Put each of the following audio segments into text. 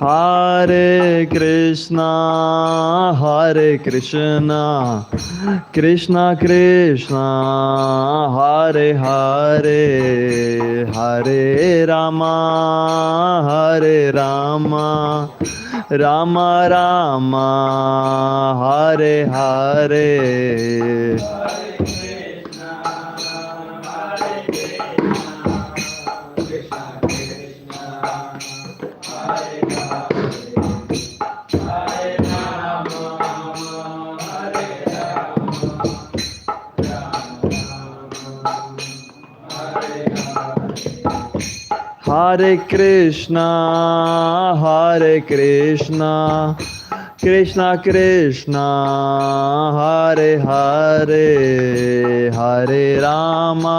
Hare Krishna, Krishna Krishna, Hare Hare, Hare Rama, Rama Rama, Hare Hare. Hare Krishna, Krishna Krishna, Hare Hare, Hare Rama,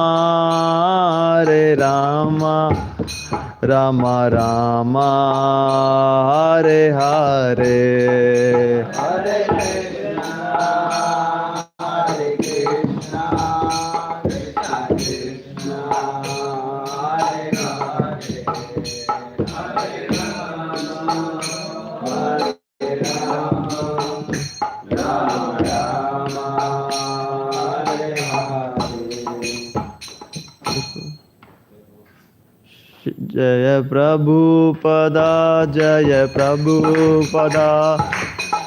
Rama Rama, Hare Hare. Hare Jaya Prabhupada, Jaya Prabhupada,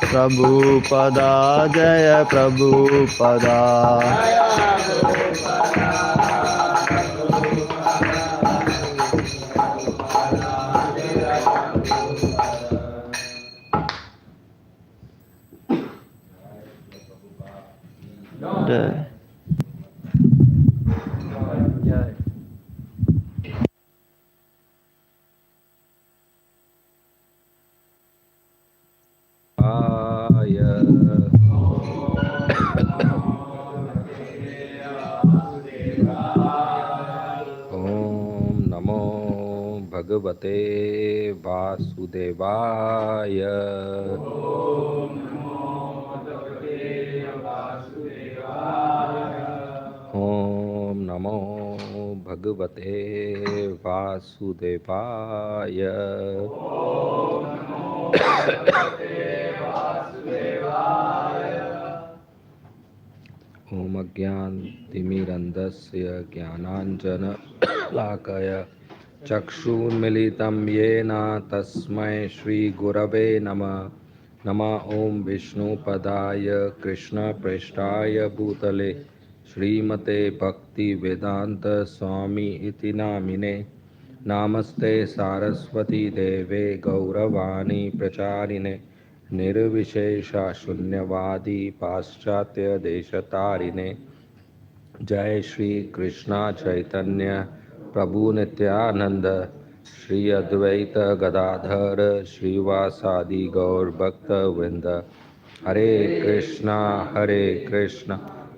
Prabhupada, Jaya Prabhupada. Jai. Om Namo Bhagavate Vasudevaya. Om Namo Bhagavate Vasudevaya. Om Agyantimirandasya Jnananjana Lakaya Chakshunmilitam Yena Tasmai Shri Gurave Nama Nama Om Vishnu Padaya Krishna Preshtaya Bhutale Srimate Bhakti Vedanta Swami Iti Namine Namaste Saraswati Deve Gauravani Pracharine Nirvishesha Shunyavadi Paschatya Deshatarine Jai Shri Krishna Chaitanya Prabhu Nityananda Shri Advaita Gadadhar Srivasadi Gaur Bhakta Vrinda Hare Krishna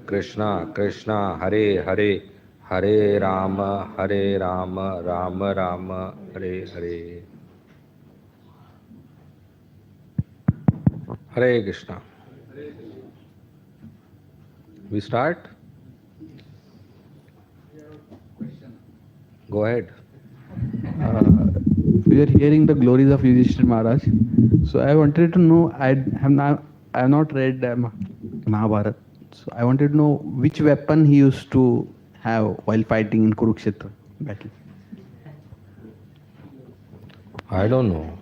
Krishna Krishna Hare Hare Hare Rama Rama Rama Hare Hare. Hare Krishna. We start? Go ahead. We are hearing the glories of Yudhishthira Maharaj. So I wanted to know, I have not read Mahabharata. So I wanted to know which weapon he used to have while fighting in Kurukshetra battle. I don't know.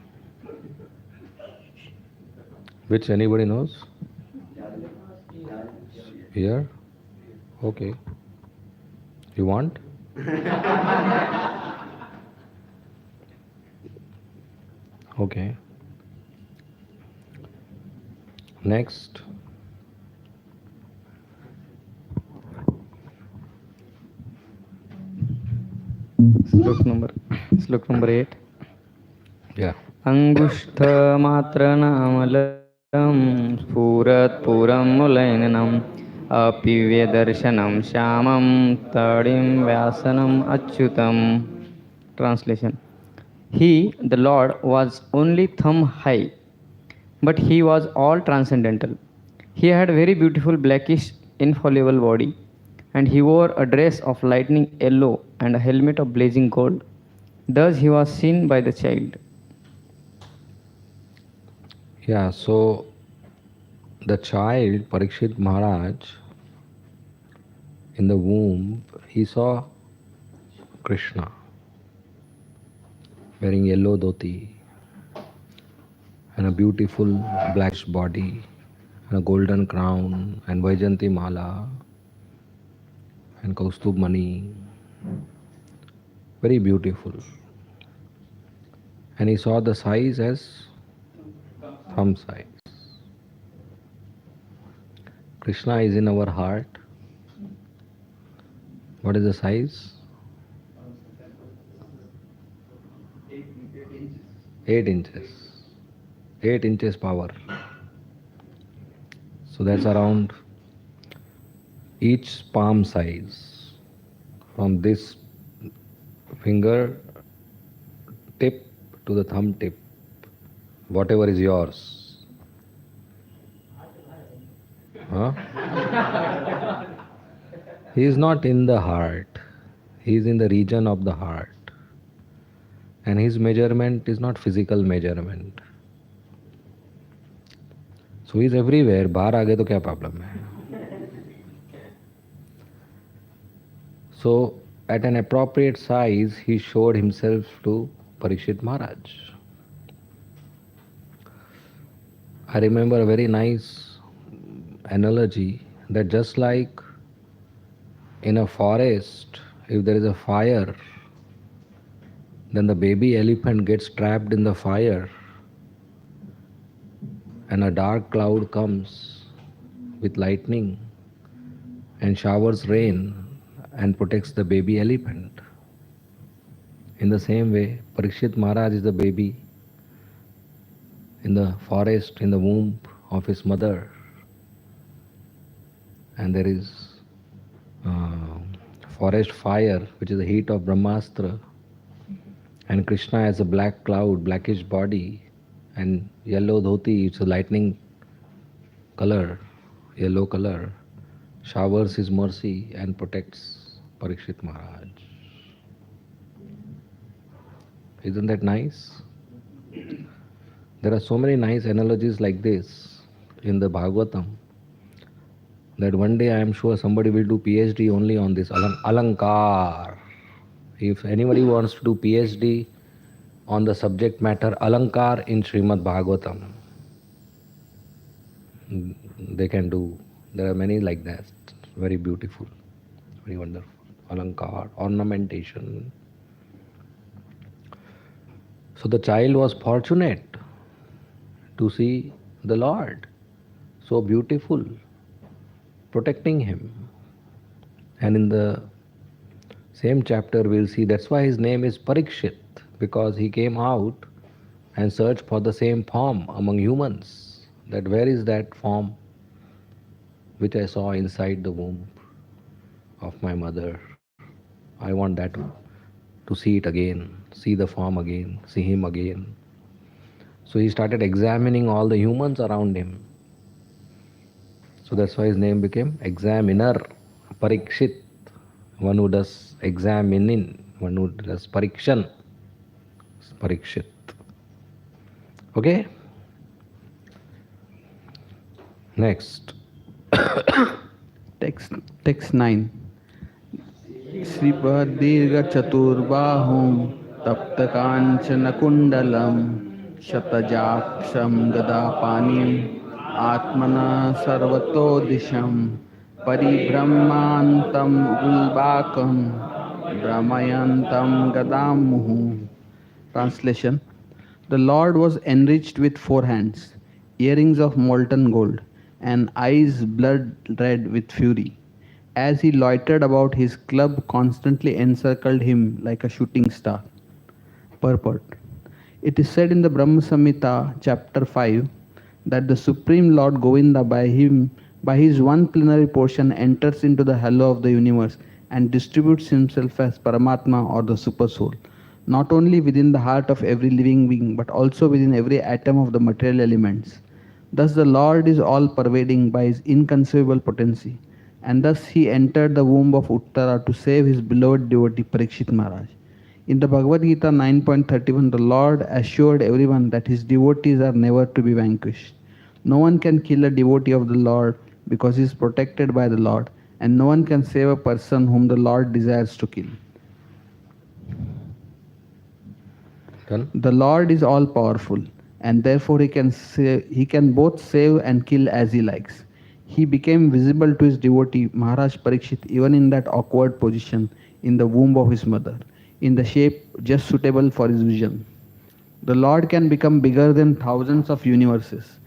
Which anybody knows? Here? Okay. You want? Okay. Next. Slok number 8. Yeah. Angushthamatranaamalam spurat puram mulainanam apivya shyamam tadim vyasanam achyutam. Translation. He, the Lord, was only thumb high, but he was all transcendental. He had a very beautiful blackish infallible body, and he wore a dress of lightning yellow and a helmet of blazing gold. Thus he was seen by the child. Yeah, so the child, Parikshit Maharaj, in the womb, he saw Krishna wearing yellow dhoti and a beautiful black body and a golden crown and Vaijanti Mala and Kaustubh Mani. Very beautiful. And he saw the size as thumb size. Krishna is in our heart. What is the size? 8 inches. 8 inches power. So that's around each palm size. From this finger tip to the thumb tip. Whatever is yours. Huh? He is not in the heart. He is in the region of the heart. And his measurement is not physical measurement. So he is everywhere. बाहर आ गए तो क्या problem है? So at an appropriate size, he showed himself to Parikshit Maharaj. I remember a very nice analogy that just like in a forest, if there is a fire, then the baby elephant gets trapped in the fire and a dark cloud comes with lightning and showers rain and protects the baby elephant. In the same way, Parikshit Maharaj is the baby in the forest, in the womb of his mother. And there is forest fire, which is the heat of Brahmastra. And Krishna has a black cloud, blackish body, and yellow dhoti, it's a lightning color, yellow color, showers his mercy and protects Parikshit Maharaj. Isn't that nice? There are so many nice analogies like this in the Bhagavatam that one day I am sure somebody will do PhD only on this Alankar. If anybody wants to do PhD on the subject matter Alankar in Srimad Bhagavatam, they can do. There are many like that. Very beautiful, very wonderful. Alankar, ornamentation. So the child was fortunate to see the Lord, so beautiful, protecting him. And in the same chapter we'll see that's why his name is Parikshit, because he came out and searched for the same form among humans. That where is that form which I saw inside the womb of my mother? I want that to see it again, see the form again, see him again. So he started examining all the humans around him. So that's why his name became Examiner, Parikshit, one who does examining, one who does parikshan, Parikshit. Okay? Next. Text 9. Sripadirga Chaturbahum Tapta Kanchana Kundalam Shatajapsham Gadapanim Atmana Sarvato Disham Paribrahmantam Gulbakam Brahmayantam Gadamuhu. Translation. The Lord was enriched with 4 hands, earrings of molten gold, and eyes blood red with fury. As he loitered about, his club constantly encircled him like a shooting star. Purport. It is said in the Brahma Samhita, chapter 5, that the Supreme Lord Govinda by his one plenary portion enters into the halo of the universe and distributes himself as Paramatma or the Super Soul, not only within the heart of every living being, but also within every atom of the material elements. Thus the Lord is all-pervading by his inconceivable potency, and thus he entered the womb of Uttara to save his beloved devotee Parikshit Maharaj. In the Bhagavad Gita 9.31, the Lord assured everyone that his devotees are never to be vanquished. No one can kill a devotee of the Lord because he is protected by the Lord, and no one can save a person whom the Lord desires to kill. Done? The Lord is all powerful, and therefore he can both save and kill as he likes. He became visible to his devotee Maharaj Parikshit even in that awkward position in the womb of his mother, in the shape just suitable for his vision. The Lord can become bigger than thousands of universes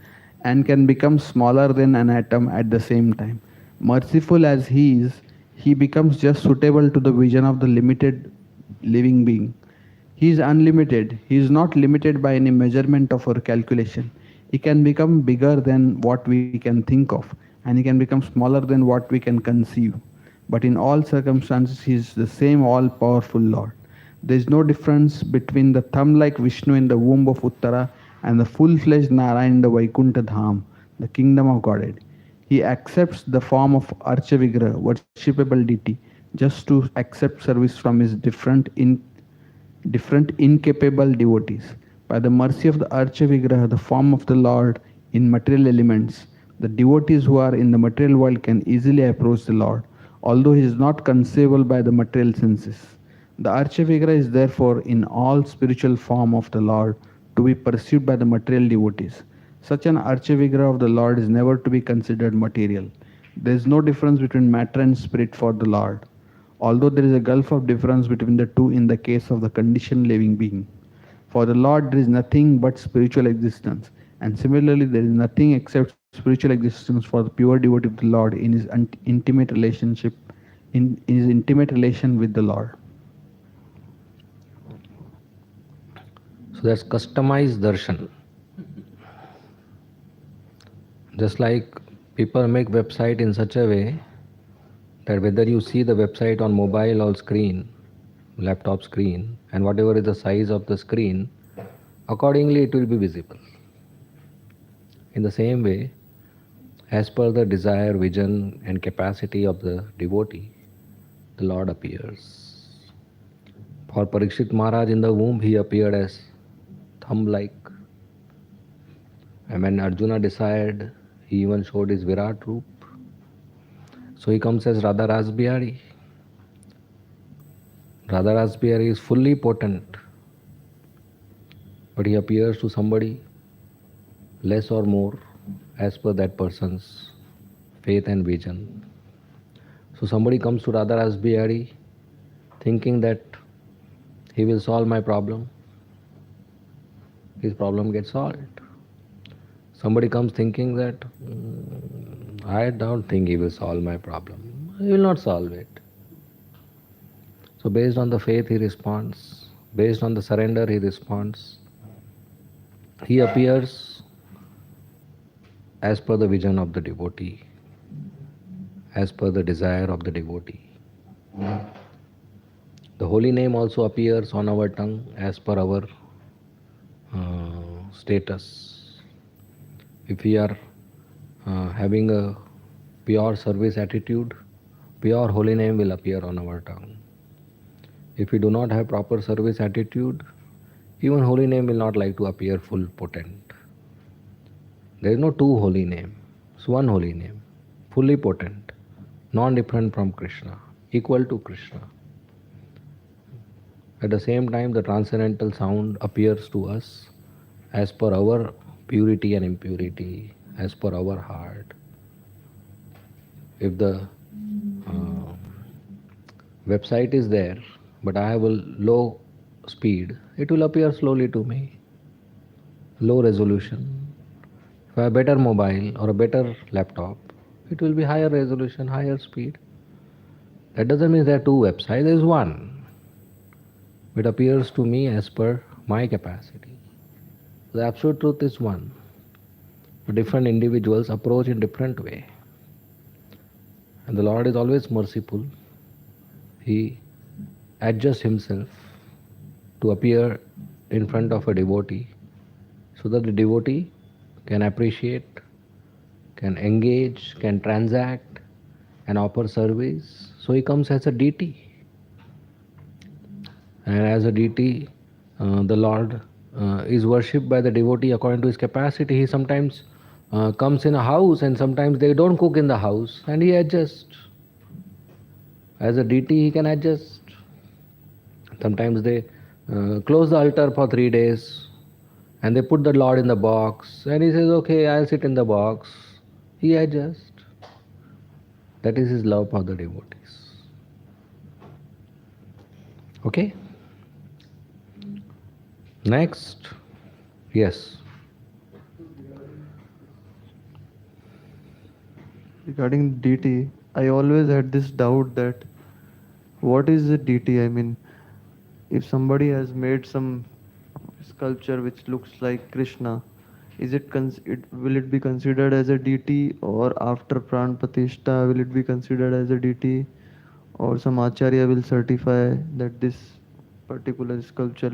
and can become smaller than an atom at the same time. Merciful as He is, He becomes just suitable to the vision of the limited living being. He is unlimited. He is not limited by any measurement of or calculation. He can become bigger than what we can think of, and he can become smaller than what we can conceive. But in all circumstances, He is the same all powerful Lord. There is no difference between the thumb like Vishnu in the womb of Uttara and the full fledged Narayan in the Vaikuntha Dham, the kingdom of Godhead. He accepts the form of Archa Vigraha, worshipable deity, just to accept service from his different incapable devotees. By the mercy of the Archa Vigraha, the form of the Lord in material elements, the devotees who are in the material world can easily approach the Lord, although he is not conceivable by the material senses. The Archa Vigraha is therefore in all spiritual form of the Lord to be pursued by the material devotees. Such an Archa Vigraha of the Lord is never to be considered material. There is no difference between matter and spirit for the Lord, although there is a gulf of difference between the two in the case of the conditioned living being. For the Lord, there is nothing but spiritual existence, and similarly, there is nothing except spiritual existence for the pure devotee of the Lord in his intimate relationship, in his intimate relation with the Lord. So that's customized darshan. Just like people make website in such a way that whether you see the website on mobile or screen, laptop screen, and whatever is the size of the screen, accordingly it will be visible. In the same way, as per the desire, vision and capacity of the devotee, the Lord appears. For Parikshit Maharaj in the womb, he appeared as thumb-like. And when Arjuna desired, he even showed his Virat Roop. So he comes as Radha Rasbihari. Radha Rasbihari is fully potent, but he appears to somebody less or more as per that person's faith and vision. So somebody comes to Radha Rasbihari thinking that he will solve my problem. His problem gets solved. Somebody comes thinking that I don't think he will solve my problem. He will not solve it. So based on the faith he responds, based on the surrender he responds. He appears as per the vision of the devotee, as per the desire of the devotee. The holy name also appears on our tongue as per our status. If we are having a pure service attitude, pure holy name will appear on our tongue. If we do not have proper service attitude, even holy name will not like to appear full potent. There is no two holy name. It's one holy name, fully potent, non-different from Krishna, equal to Krishna. At the same time, the transcendental sound appears to us as per our purity and impurity, as per our heart. If the website is there, but I have a low speed, it will appear slowly to me, low resolution. If I have a better mobile or a better laptop, it will be higher resolution, higher speed. That doesn't mean there are two websites, there is one. It appears to me as per my capacity. The absolute truth is one. But different individuals approach in different way. And the Lord is always merciful. He adjusts himself to appear in front of a devotee so that the devotee can appreciate, can engage, can transact and offer service. So he comes as a deity. And as a deity, the Lord is worshipped by the devotee according to his capacity. He sometimes comes in a house and sometimes they don't cook in the house and he adjusts. As a deity, he can adjust. Sometimes they close the altar for 3 days and they put the Lord in the box and he says, okay, I'll sit in the box. He adjusts. That is his love for the devotees. Okay? Next. Yes. Regarding deity, I always had this doubt that what is a deity? I mean, if somebody has made some sculpture which looks like Krishna, will it be considered as a deity, or after Pran Pratishtha will it be considered as a deity, or some acharya will certify that this particular sculpture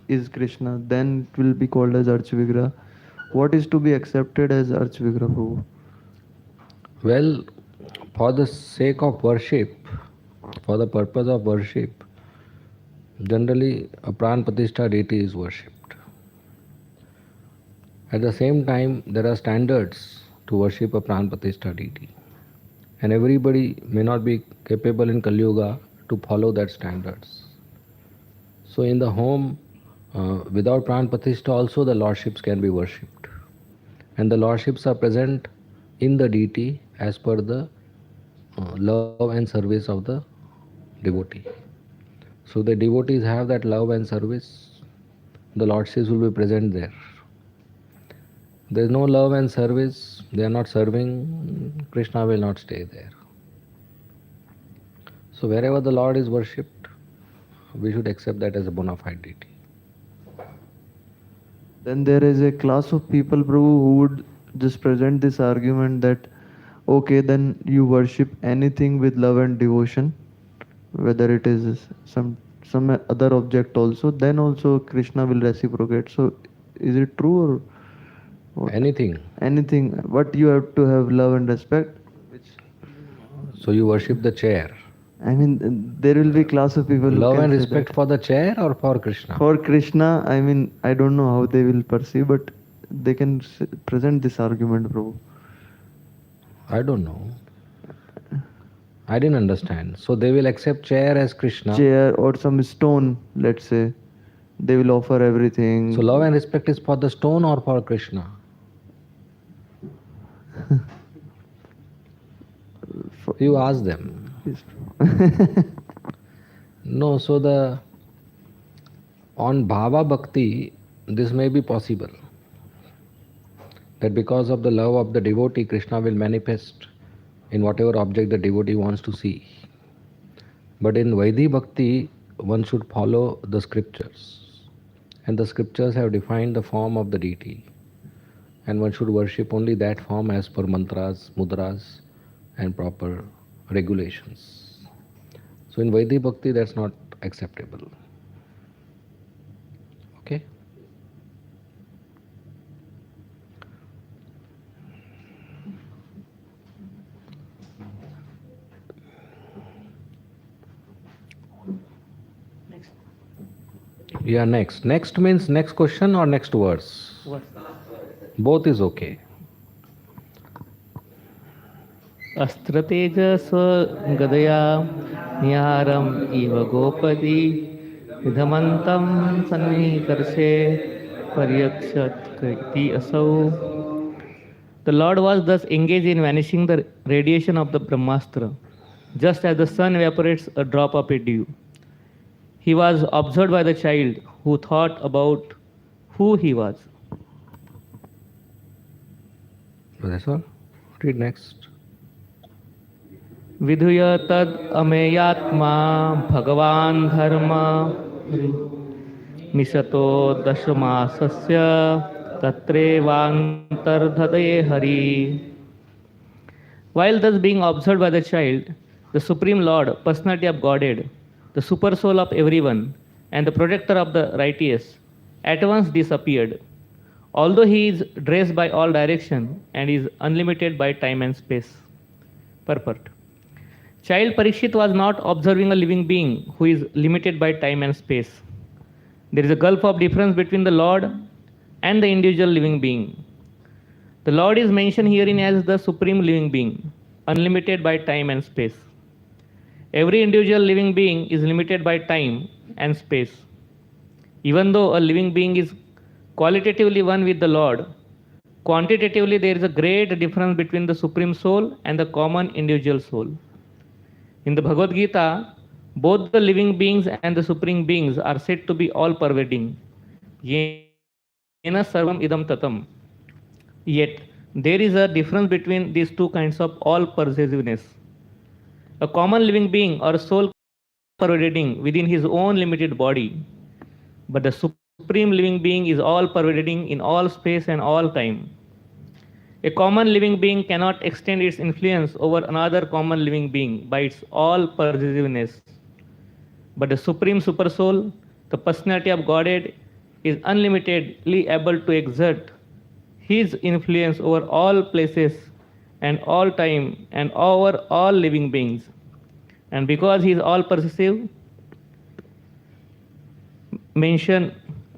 is Krishna, then it will be called as Archvigra. What is to be accepted as Archvigra, Prabhu? Well, for the sake of worship, for the purpose of worship, generally a Pran Pratishtha deity is worshipped. At the same time, there are standards to worship a Pran Pratishtha deity. And everybody may not be capable in Kali Yuga to follow that standards. So in the home, without Pran Pratishtha also the lordships can be worshipped. And the lordships are present in the deity as per the love and service of the devotee. So the devotees have that love and service, the lordships will be present there. There is no love and service, they are not serving, Krishna will not stay there. So wherever the Lord is worshipped, we should accept that as a bona fide deity. Then there is a class of people, Prabhu, who would just present this argument that, okay, then you worship anything with love and devotion, whether it is some other object also, then also Krishna will reciprocate. So is it true or what? Anything. Anything, but you have to have love and respect. So you worship the chair. I mean, there will be class of people who Love can and say respect that. for the chair or for Krishna? For Krishna, I mean, I don't know how they will perceive, but they can present this argument, Prabhu. I don't know. I didn't understand. So they will accept chair as Krishna. Chair or some stone, let's say, they will offer everything. So love and respect is for the stone or for Krishna? You ask them. Yes, Prabhu. No, so on Bhava Bhakti, this may be possible. That because of the love of the devotee, Krishna will manifest in whatever object the devotee wants to see. But in Vaidhi Bhakti, one should follow the scriptures. And the scriptures have defined the form of the deity. And one should worship only that form as per mantras, mudras, and proper regulations. So in Vaidhi Bhakti, that's not acceptable. Okay? Yeah, next. Next means next question or next verse? Both is okay. अस्त्रतेजस गदया निहारम इव गोपदी विधमन्तं सन्निकर्षे पर्यक्षति असौ. The Lord was thus engaged in vanishing the radiation of the Brahmastra, just as the sun evaporates a drop of a dew. He was observed by the child who thought about who he was. That's all. Read next. विधुय तद अमेयात्मा भगवान धर्म निशतो दशमासस्य तत्रेवांतर्धदये Hari. While thus being observed by the child, the Supreme Lord, personality of Godhead, the super soul of everyone, and the protector of the righteous, at once disappeared. Although he is dressed by all direction and is unlimited by time and space. Purport. Child Parikshit was not observing a living being who is limited by time and space. There is a gulf of difference between the Lord and the individual living being. The Lord is mentioned herein as the supreme living being, unlimited by time and space. Every individual living being is limited by time and space. Even though a living being is qualitatively one with the Lord, quantitatively there is a great difference between the supreme soul and the common individual soul. In the Bhagavad Gita, both the living beings and the supreme beings are said to be all pervading. Yena sarvam idam tatam. Yet, there is a difference between these two kinds of all pervasiveness. A common living being or soul pervading within his own limited body, but the supreme living being is all pervading in all space and all time. A common living being cannot extend its influence over another common living being by its all pervasiveness. But the supreme supersoul, the personality of Godhead, is unlimitedly able to exert his influence over all places and all time and over all living beings. And because he is all pervasive, mentioned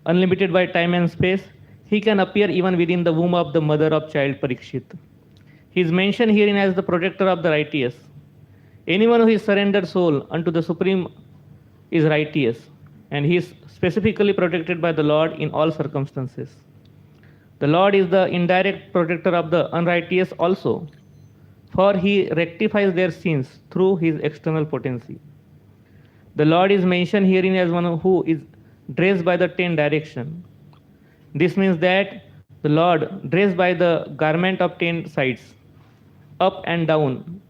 unlimited by time and space, he can appear even within the womb of the mother of child Parikshit. He is mentioned herein as the protector of the righteous. Anyone who is surrendered soul unto the Supreme is righteous, and he is specifically protected by the Lord in all circumstances. The Lord is the indirect protector of the unrighteous also, for he rectifies their sins through his external potency. The Lord is mentioned herein as one who is dressed by the 10 directions. This means that the Lord, dressed by the garment of 10 sides, up and down,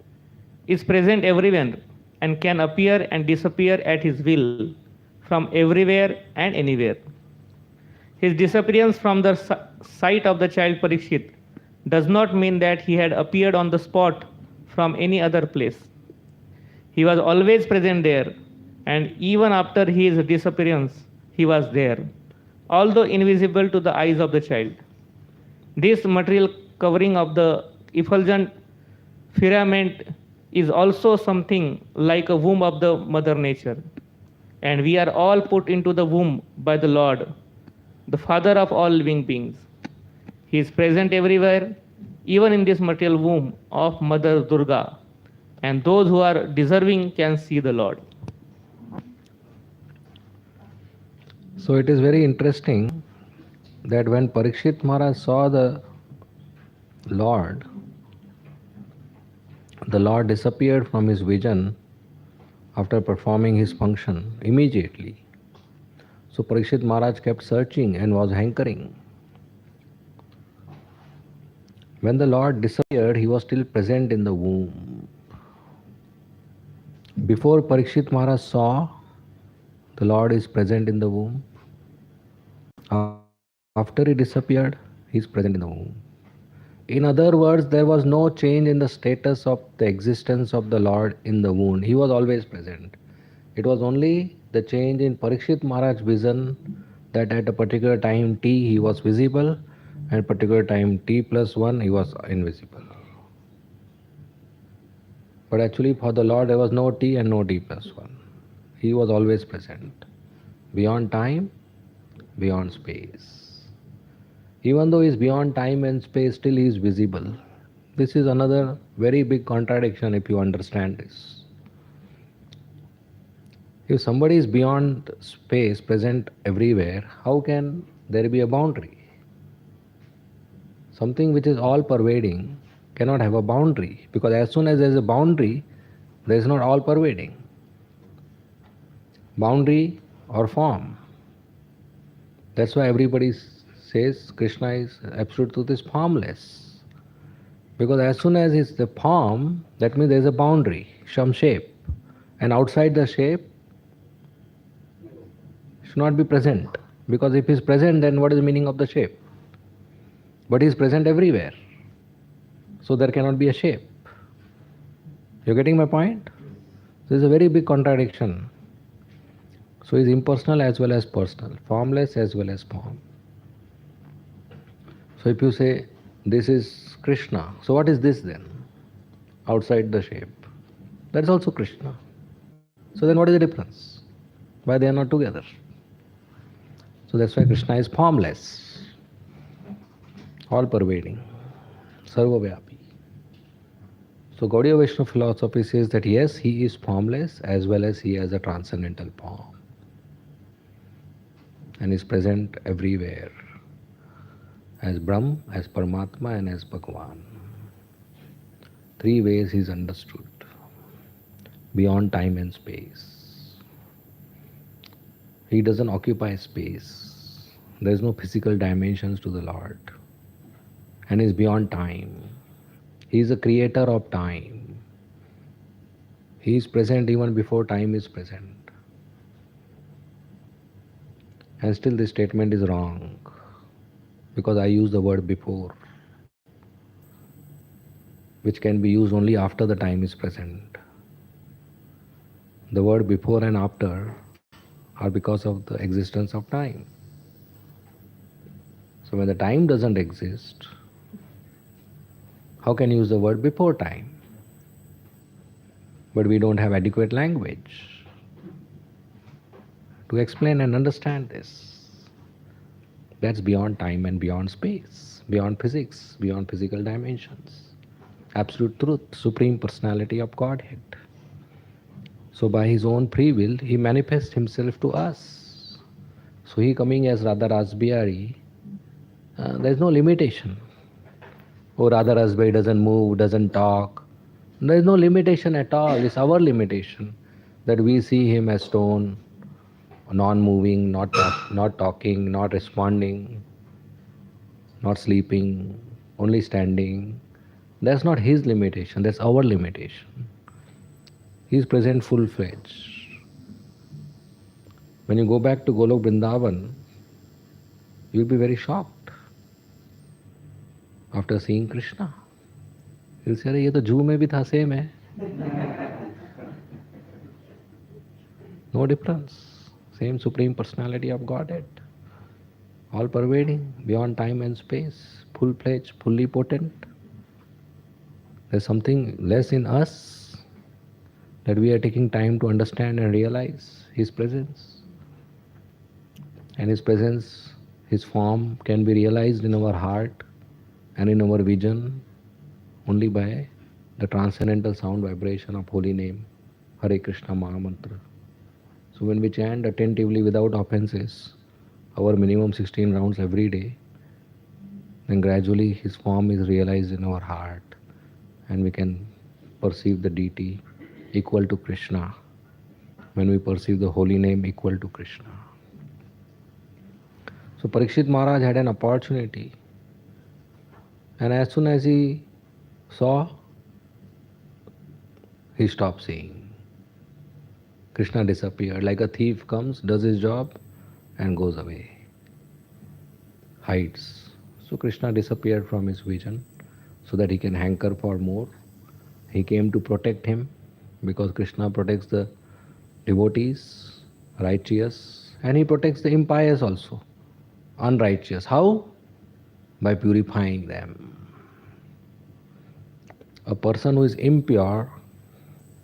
is present everywhere and can appear and disappear at his will from everywhere and anywhere. His disappearance from the sight of the child Parikshit does not mean that he had appeared on the spot from any other place. He was always present there, and even after his disappearance, he was there, although invisible to the eyes of the child. This material covering of the effulgent firmament is also something like a womb of the mother nature, and we are all put into the womb by the Lord, the Father of all living beings. He is present everywhere, even in this material womb of Mother Durga, and those who are deserving can see the Lord. So it is very interesting that when Parikshit Maharaj saw the Lord disappeared from his vision after performing his function immediately. So Parikshit Maharaj kept searching and was hankering. When the Lord disappeared, he was still present in the womb. Before Parikshit Maharaj saw the Lord is present in the womb, after he disappeared, he is present in the womb. In other words, there was no change in the status of the existence of the Lord in the womb. He was always present. It was only the change in Parikshit Maharaj's vision that at a particular time t he was visible, and particular time t+1 he was invisible. But actually for the Lord there was no t and no t+1. He was always present, beyond time, beyond space. Even though he is beyond time and space, still he is visible. This is another very big contradiction if you understand this. If somebody is beyond space, present everywhere, how can there be a boundary? Something which is all pervading cannot have a boundary, because as soon as there is a boundary, there is not all pervading. Boundary or form. That's why everybody says Krishna is absolute truth is formless. Because as soon as it's the form, that means there is a boundary, some shape. And outside the shape should not be present. Because if he is present, then what is the meaning of the shape? But he is present everywhere. So there cannot be a shape. You're getting my point? This is a very big contradiction. So he is impersonal as well as personal, formless as well as form. So if you say this is Krishna, so what is this then? Outside the shape. That's also Krishna. So then what is the difference? Why they are not together? So that's why Krishna is formless, all-pervading, sarvavyapi. So Gaudiya Vaishnava philosophy says that yes, he is formless as well as he has a transcendental form and is present everywhere as Brahm, as Paramatma and as Bhagavan. Three ways he is understood beyond time and space. He doesn't occupy space. There is no physical dimensions to the Lord and is beyond time. He is a creator of time. He is present even before time is present. And still this statement is wrong because I use the word before, which can be used only after the time is present. The word before and after are because of the existence of time. So when the time doesn't exist, how can you use the word before time? But we don't have adequate language to explain and understand this. That's beyond time and beyond space, beyond physics, beyond physical dimensions. Absolute truth, Supreme Personality of Godhead. So by his own free will, he manifests himself to us. So he coming as Radha Rasbihari, there is no limitation. Oh, Radha Rasbihari doesn't move, doesn't talk. There is no limitation at all. It's our limitation that we see him as stone, non-moving, not talking, not responding, not sleeping, only standing. That's not his limitation, that's our limitation. He is present full-fledged. When you go back to Golok Vrindavan, you'll be very shocked after seeing Krishna. You'll say, "Arey, ye to Jew mein bhi tha, same hai." No difference. Same Supreme Personality of Godhead. All pervading, beyond time and space, full-fledged, fully potent. There's something less in us that we are taking time to understand and realize his presence. And his presence, his form can be realized in our heart and in our vision only by the transcendental sound vibration of holy name, Hare Krishna Maha Mantra. So when we chant attentively without offenses, our minimum 16 rounds every day, then gradually his form is realized in our heart and we can perceive the deity equal to Krishna when we perceive the holy name equal to Krishna. So Parikshit Maharaj had an opportunity, and as soon as he saw, he stopped seeing. Krishna disappeared. Like a thief comes, does his job and goes away, hides. So Krishna disappeared from his vision so that he can hanker for more. He came to protect him because Krishna protects the devotees, righteous, and he protects the impious also, unrighteous. How? By purifying them. A person who is impure,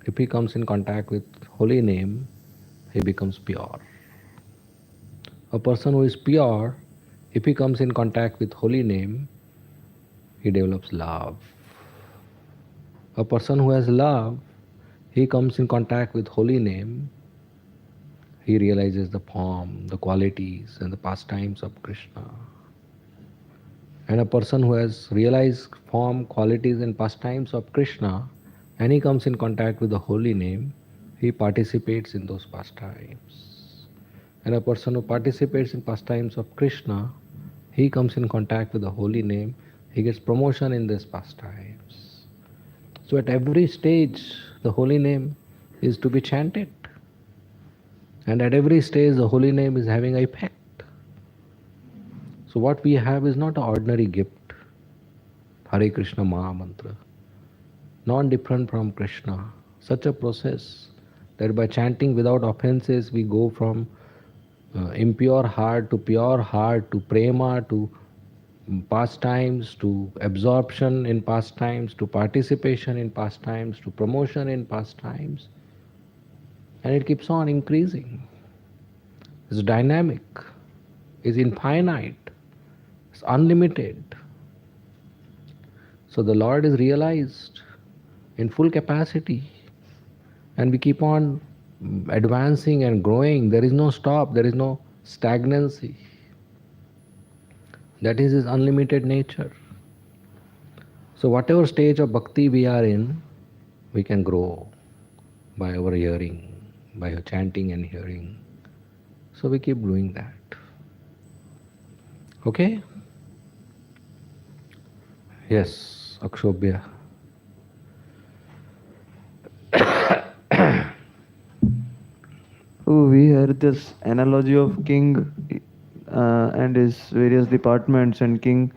if he comes in contact with holy name, he becomes pure. A person who is pure, if he comes in contact with holy name, he develops love. A person who has love, he comes in contact with holy name, he realizes the form, the qualities and the pastimes of Krishna. And a person who has realized form, qualities and pastimes of Krishna, and he comes in contact with the holy name, he participates in those pastimes. And a person who participates in pastimes of Krishna, he comes in contact with the holy name, he gets promotion in these pastimes. So at every stage, the holy name is to be chanted. And at every stage, the holy name is having an effect. So what we have is not an ordinary gift, Hare Krishna Maha Mantra, non-different from Krishna. Such a process that by chanting without offenses, we go from impure heart to pure heart to prema to pastimes, to absorption in pastimes, to participation in pastimes, to promotion in pastimes, and it keeps on increasing. It's dynamic, it's infinite, it's unlimited. So the Lord is realized in full capacity, and we keep on advancing and growing. There is no stop, there is no stagnancy. That is His unlimited nature. So, whatever stage of bhakti we are in, we can grow by our hearing, by chanting and hearing. So, we keep doing that. Okay? Yes, Akshobhya. So we heard this analogy of king and his various departments, and king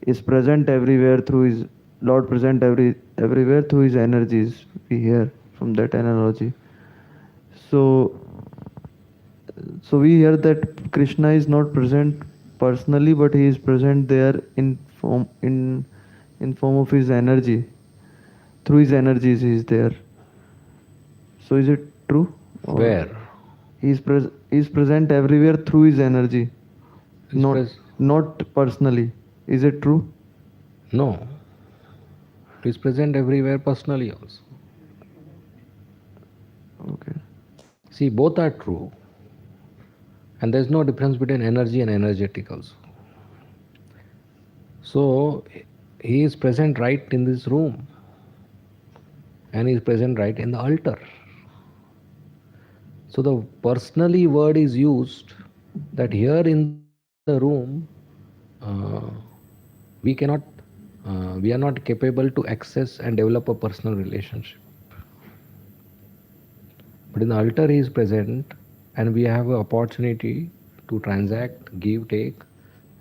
is present everywhere through his Lord present everywhere through his energies. We hear from that analogy. So so we hear that Krishna is not present personally, but he is present there in form of his energy. Through his energies, he is there. So is it true? Or Where? he is present everywhere through his energy, He's not pres- not personally. Is it true? No. He is present everywhere personally also. Okay. See, both are true. And there is no difference between energy and energetic also. So, he is present right in this room, and he is present right in the altar. So, the personally word is used that here in the room, uh, we are not capable to access and develop a personal relationship. But in the altar, he is present, and we have an opportunity to transact, give, take,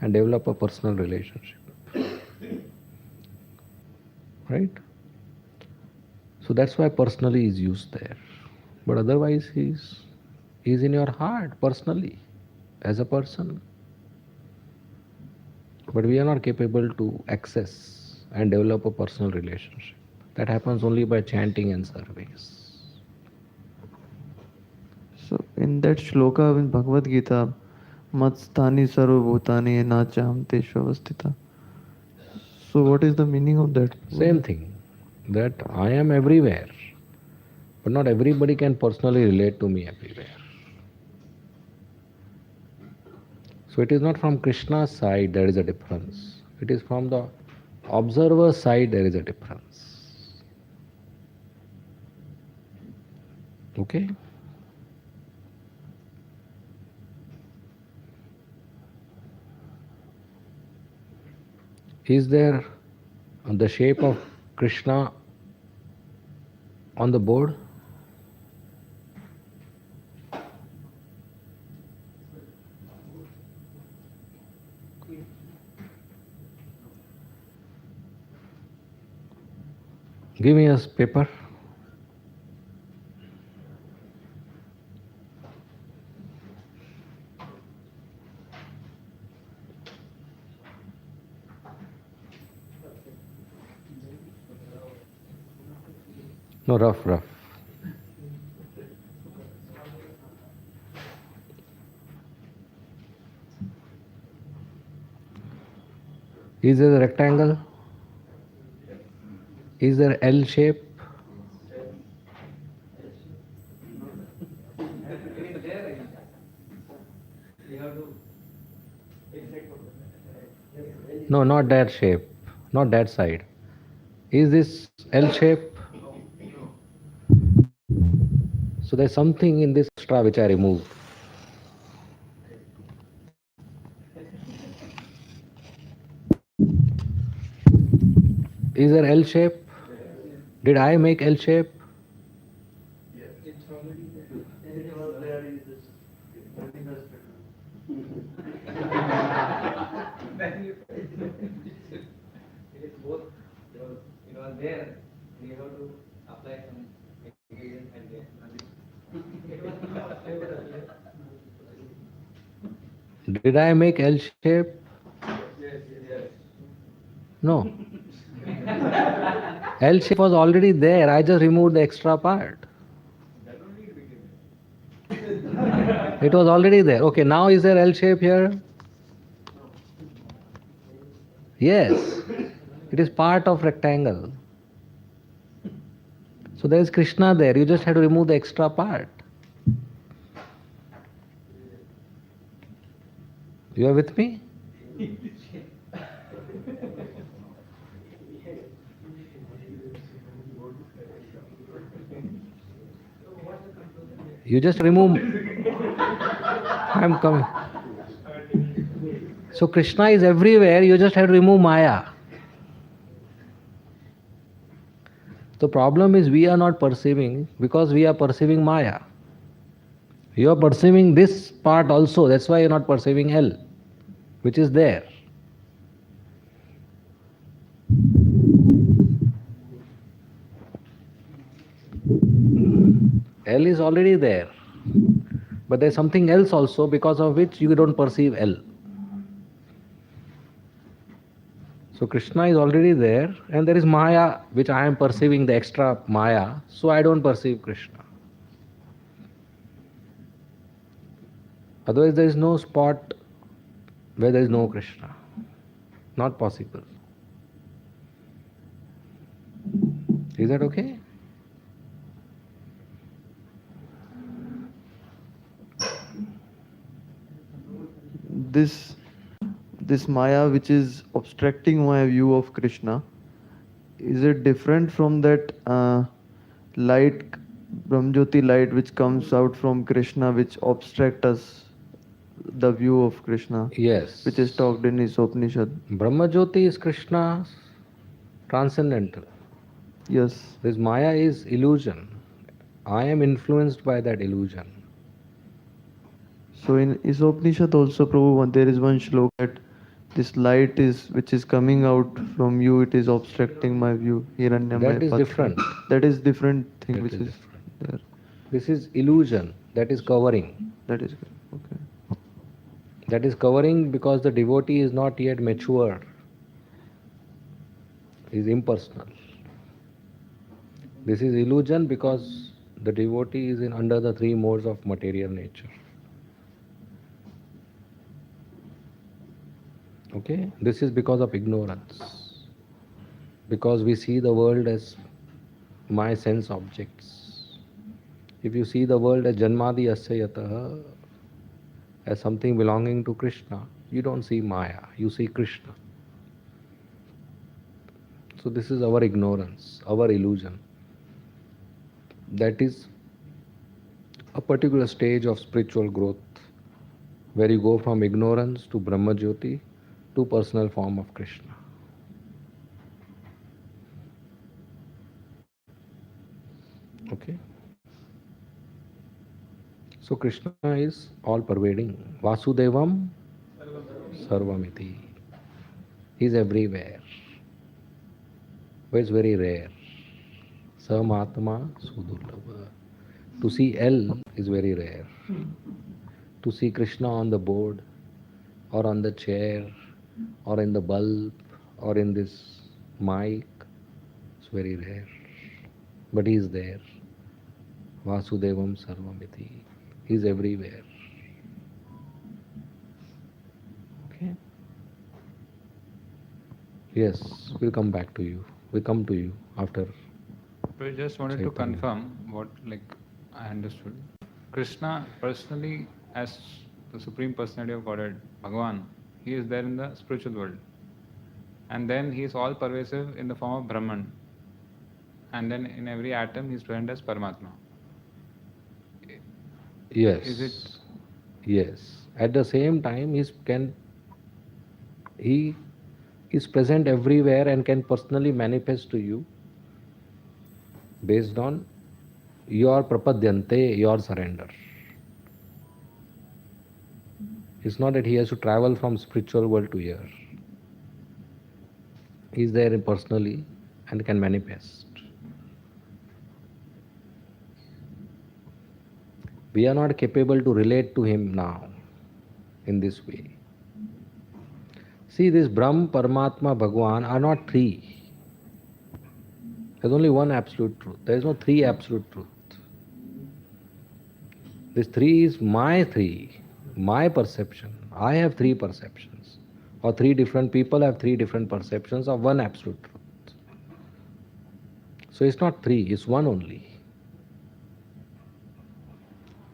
and develop a personal relationship. Right? So that's why personally is used there. But otherwise, he's in your heart personally, as a person. But we are not capable to access and develop a personal relationship. That happens only by chanting and service. So in that shloka in Bhagavad Gita, Matsthani sarvabhutani nacham teshvavastita. So what is the meaning of that? Same thing, that I am everywhere, but not everybody can personally relate to me everywhere. So it is not from Krishna's side there is a difference. It is from the observer's side there is a difference. Okay? Is there the shape of Krishna on the board? Give me a paper. No, rough. Is there a rectangle? Is there L shape? No, not that shape, not that side. Is this L shape? So there's something in this extra which I removed. Is there L shape? Did I make L shape? Did I make L shape? No. L shape was already there. I just removed the extra part. It was already there. Okay, now is there L shape here? Yes. It is part of rectangle. So there is Krishna there. You just have to remove the extra part. You are with me? You just remove. I'm coming. So Krishna is everywhere. You just have to remove Maya. The problem is we are not perceiving because we are perceiving Maya. You are perceiving this part also. That's why you're not perceiving L, which is there. L is already there. But there's something else also because of which you don't perceive L. So Krishna is already there and there is Maya which I am perceiving the extra Maya, so I don't perceive Krishna. Otherwise there is no spot where there is no Krishna. Not possible. Is that okay? This this Maya which is obstructing my view of Krishna, is it different from that light, Brahmjyoti light which comes out from Krishna which obstruct us the view of Krishna, Yes. which is talked in his Upanishad? Brahmajyoti is Krishna's transcendental. Yes. This Maya is illusion. I am influenced by that illusion. So in Upanishad also, Prabhu, there is one shlok that this light is which is coming out from you, it is obstructing my view. Hiranyamaya That is Patra. different. That is different thing That which is is different. there. This is illusion. That is covering. That is good. Okay. That is covering because the devotee is not yet mature. He is impersonal. This is illusion because the devotee is in under the three modes of material nature. Okay? This is because of ignorance. Because we see the world as my sense objects. If you see the world as Janmadi Asya Yataha, as something belonging to Krishna, you don't see Maya, you see Krishna. So this is our ignorance, our illusion. That is a particular stage of spiritual growth where you go from ignorance to Brahma Jyoti to personal form of Krishna. Okay? So Krishna is all pervading. Vasudevam Sarvamiti. He is everywhere. But it's very rare. Samatma Sudurlabha. To see L is very rare. To see Krishna on the board or on the chair or in the bulb or in this mic, it's very rare. But he is there. Vasudevam Sarvamiti. He is everywhere. Okay? Yes, we'll come back to you. We come to you after. I just wanted to Chaitanya. confirm what I understood. Krishna personally, as the Supreme Personality of Godhead, Bhagavan, he is there in the spiritual world. And then he is all pervasive in the form of Brahman. And then in every atom he is present as Paramatma. Yes. Is it? Yes. At the same time, he is present everywhere and can personally manifest to you based on your prapadyante, your surrender. It's not that he has to travel from spiritual world to here. He is there personally and can manifest. We are not capable to relate to him now in this way. See, this Brahm, Paramatma, Bhagwan are not three. There's only one absolute truth. There is no three absolute truth. This three, my perception. I have three perceptions. Or three different people have three different perceptions of one absolute truth. So it's not three, it's one only.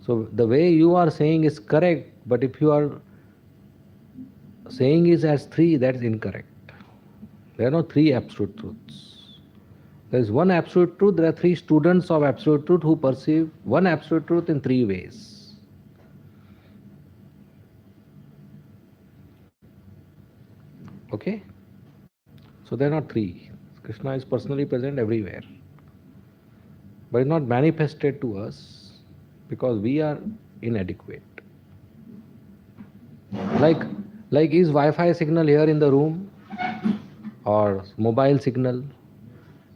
So the way you are saying is correct, but if you are saying it as three, that's incorrect. There are no three absolute truths. There is one absolute truth, there are three students of absolute truth who perceive one absolute truth in three ways. Okay? So they are not three. Krishna is personally present everywhere. But it's not manifested to us because we are inadequate. Like is Wi-Fi signal here in the room or mobile signal?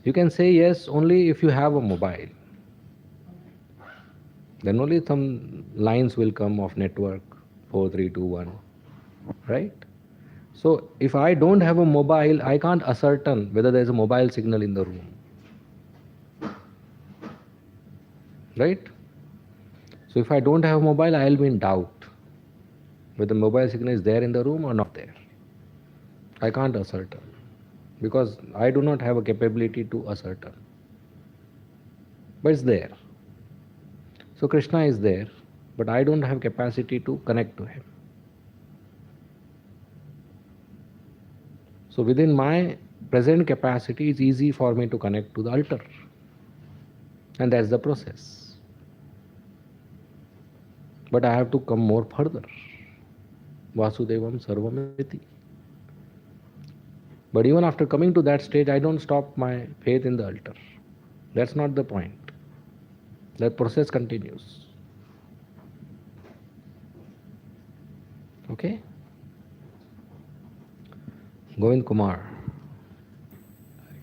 You can say yes only if you have a mobile. Then only some lines will come of network 4321, right? So if I don't have a mobile, I can't ascertain whether there is a mobile signal in the room, right? So if I don't have a mobile, I will be in doubt whether the mobile signal is there in the room or not there. I can't ascertain because I do not have a capability to ascertain. But it's there. So Krishna is there, but I don't have capacity to connect to him. So within my present capacity, it's easy for me to connect to the altar. And that's the process. But I have to come more further. Vasudevam Sarvamiti. But even after coming to that stage, I don't stop my faith in the altar. That's not the point. That process continues. Okay? Govind Kumar.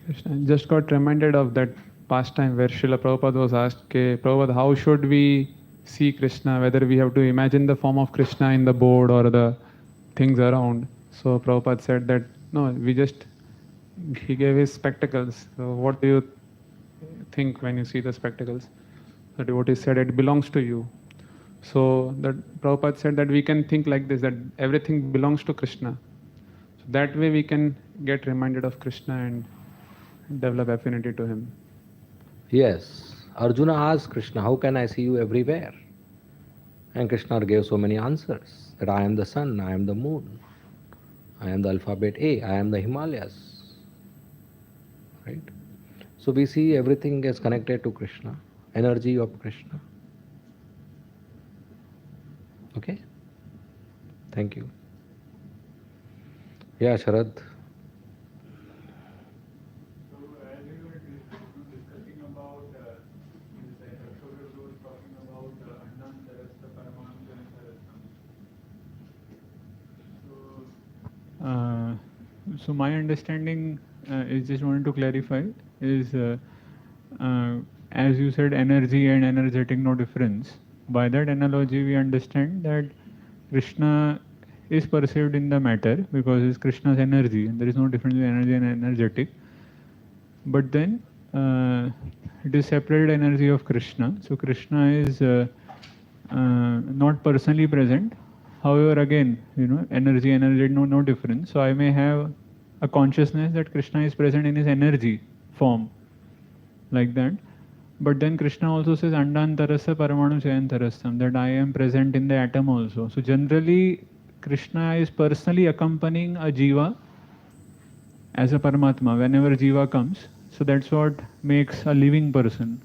Krishna, I just got reminded of that past time where Srila Prabhupada was asked, okay, Prabhupada, how should we see Krishna? Whether we have to imagine the form of Krishna in the board or the things around. So Prabhupada said that, no, he gave his spectacles. So what do you think when you see the spectacles? The devotee said, it belongs to you. So that Prabhupada said that we can think like this, that everything belongs to Krishna. So that way we can get reminded of Krishna and develop affinity to him. Yes. Arjuna asked Krishna, how can I see you everywhere? And Krishna gave so many answers that I am the sun, I am the moon, I am the alphabet A, I am the Himalayas. Right? So we see everything is connected to Krishna, energy of Krishna. Okay? Thank you. Yeah, Sharad. So my understanding is, just wanted to clarify, is as you said, energy and energetic, no difference. By that analogy, we understand that Krishna is perceived in the matter because it's Krishna's energy, and there is no difference between energy and energetic. But then it is separated energy of Krishna. So Krishna is not personally present. However, again, energy, energetic, no difference. So I may have a consciousness that Krishna is present in his energy form, like that. But then Krishna also says, Andantarasa Paramanu Chayantarasam, that I am present in the atom also. So generally, Krishna is personally accompanying a jiva as a Paramatma whenever jiva comes. So that's what makes a living person.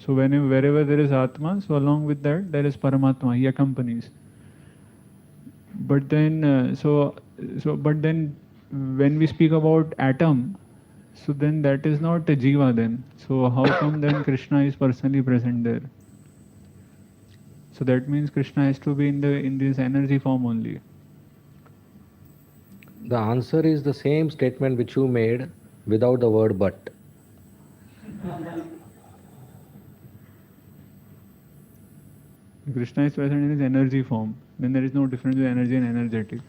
So wherever there is Atma, so along with that there is Paramatma. He accompanies. But then, but then, when we speak about atom, so then that is not a jiva then. So how come then Krishna is personally present there? So that means Krishna has to be in this energy form only. The answer is the same statement which you made without the word but. Krishna is present in his energy form. Then there is no difference between energy and energetic.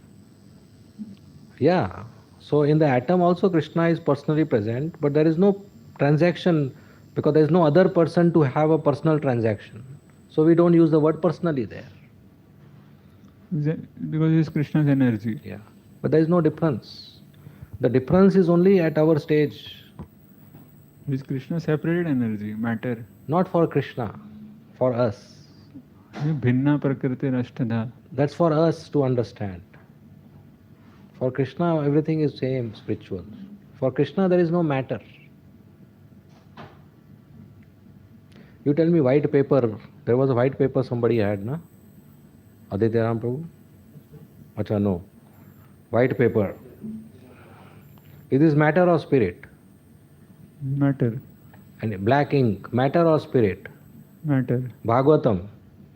Yeah. So in the atom also Krishna is personally present, but there is no transaction because there is no other person to have a personal transaction. So we don't use the word personally there. Because it's Krishna's energy. Yeah. But there is no difference. The difference is only at our stage, It's Krishna's separated energy, matter. not for Krishna, for us. Bhinna prakriti rashtadha. That's for us to understand. For Krishna, everything is same, spiritual. For Krishna, there is no matter. You tell me white paper. There was a white paper somebody had, na? Aditya Ram Prabhu? Acha, no. White paper. Is this matter or spirit? Matter. And black ink, matter or spirit? Matter. Bhagavatam,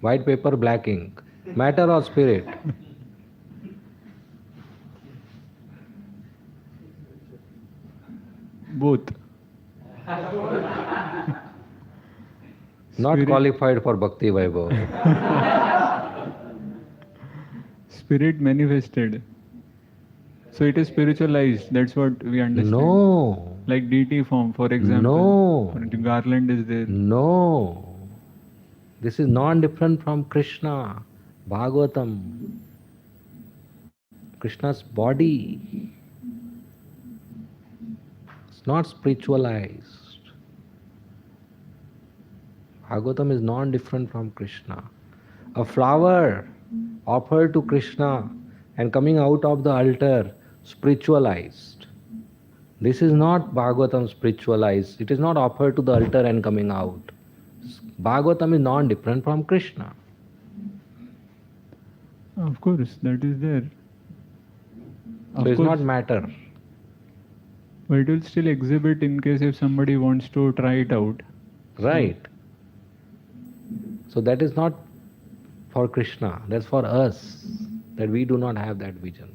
white paper, black ink. Matter or spirit? Both. Not Spirit. qualified for Bhakti Vaibhav. Spirit manifested. So it is spiritualized. That's what we understand. No. Like deity form, for example. No. Or the garland is there. No. This is non-different from Krishna. Bhagavatam. Krishna's body. It's not spiritualized. Bhagavatam is non-different from Krishna. A flower offered to Krishna and coming out of the altar spiritualized. This is not Bhagavatam spiritualized. It is not offered to the altar and coming out. Bhagavatam is non-different from Krishna. Of course, that is there. So Of it's course. not matter. But it will still exhibit in case if somebody wants to try it out. Right. So that is not for Krishna. That's for us. That we do not have that vision.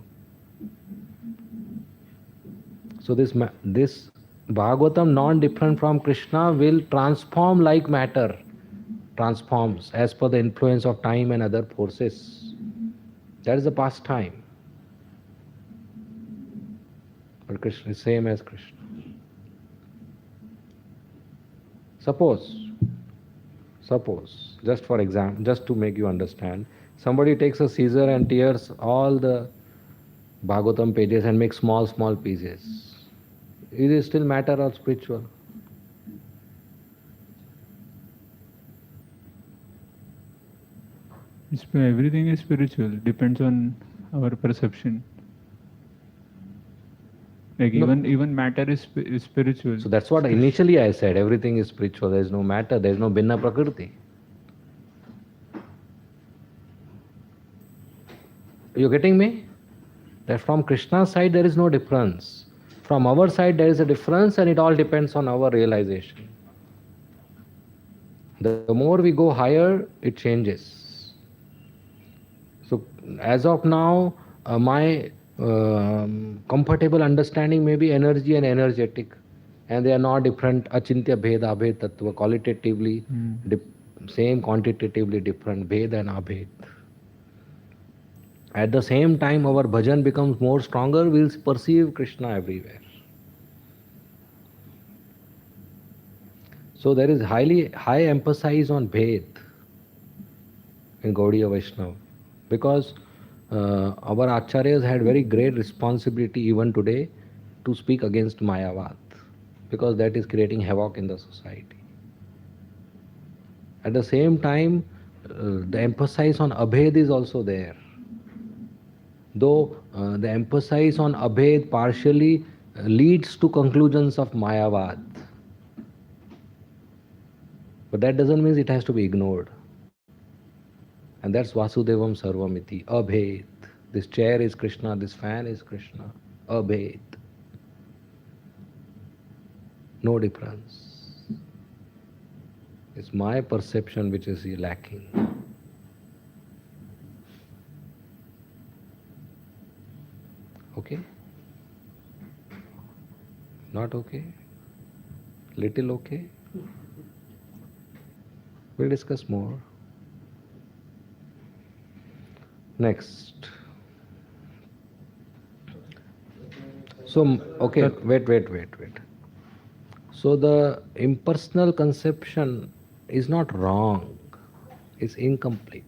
So this Bhagavatam, non-different from Krishna, will transform like matter. Transforms as per the influence of time and other forces. That is the past time. But Krishna is same as Krishna. Suppose, just for example, just to make you understand, somebody takes a scissor and tears all the Bhagavatam pages and makes small pieces. Is it still matter or spiritual? Everything is spiritual. Depends on our perception. Like No. even matter is spiritual. So that's what initially I said. Everything is spiritual. There is no matter. There is no Bhinna Prakriti. You getting me? That from Krishna's side there is no difference. From our side there is a difference, and it all depends on our realization. The more we go higher, it changes. So as of now, my comfortable understanding may be energy and energetic, and they are not different. Achintya Bheda Abhed Tattva, qualitatively same, quantitatively different, Bhed and Abhed. At the same time, our bhajan becomes more stronger, we'll perceive Krishna everywhere. So there is high emphasis on Bhed in Gaudiya Vaishnava, because our acharyas had very great responsibility even today to speak against Mayavad, because that is creating havoc in the society. At the same time, the emphasis on Abhed is also there. Though the emphasis on Abhed partially leads to conclusions of Mayavad. But that doesn't mean it has to be ignored. And that's Vasudevam Sarvamiti, Abhed. This chair is Krishna, this fan is Krishna, Abhed. No difference. It's my perception which is lacking. Okay? Not okay? Little okay? We'll discuss more. Next. So, okay, wait. So the impersonal conception is not wrong, it's incomplete.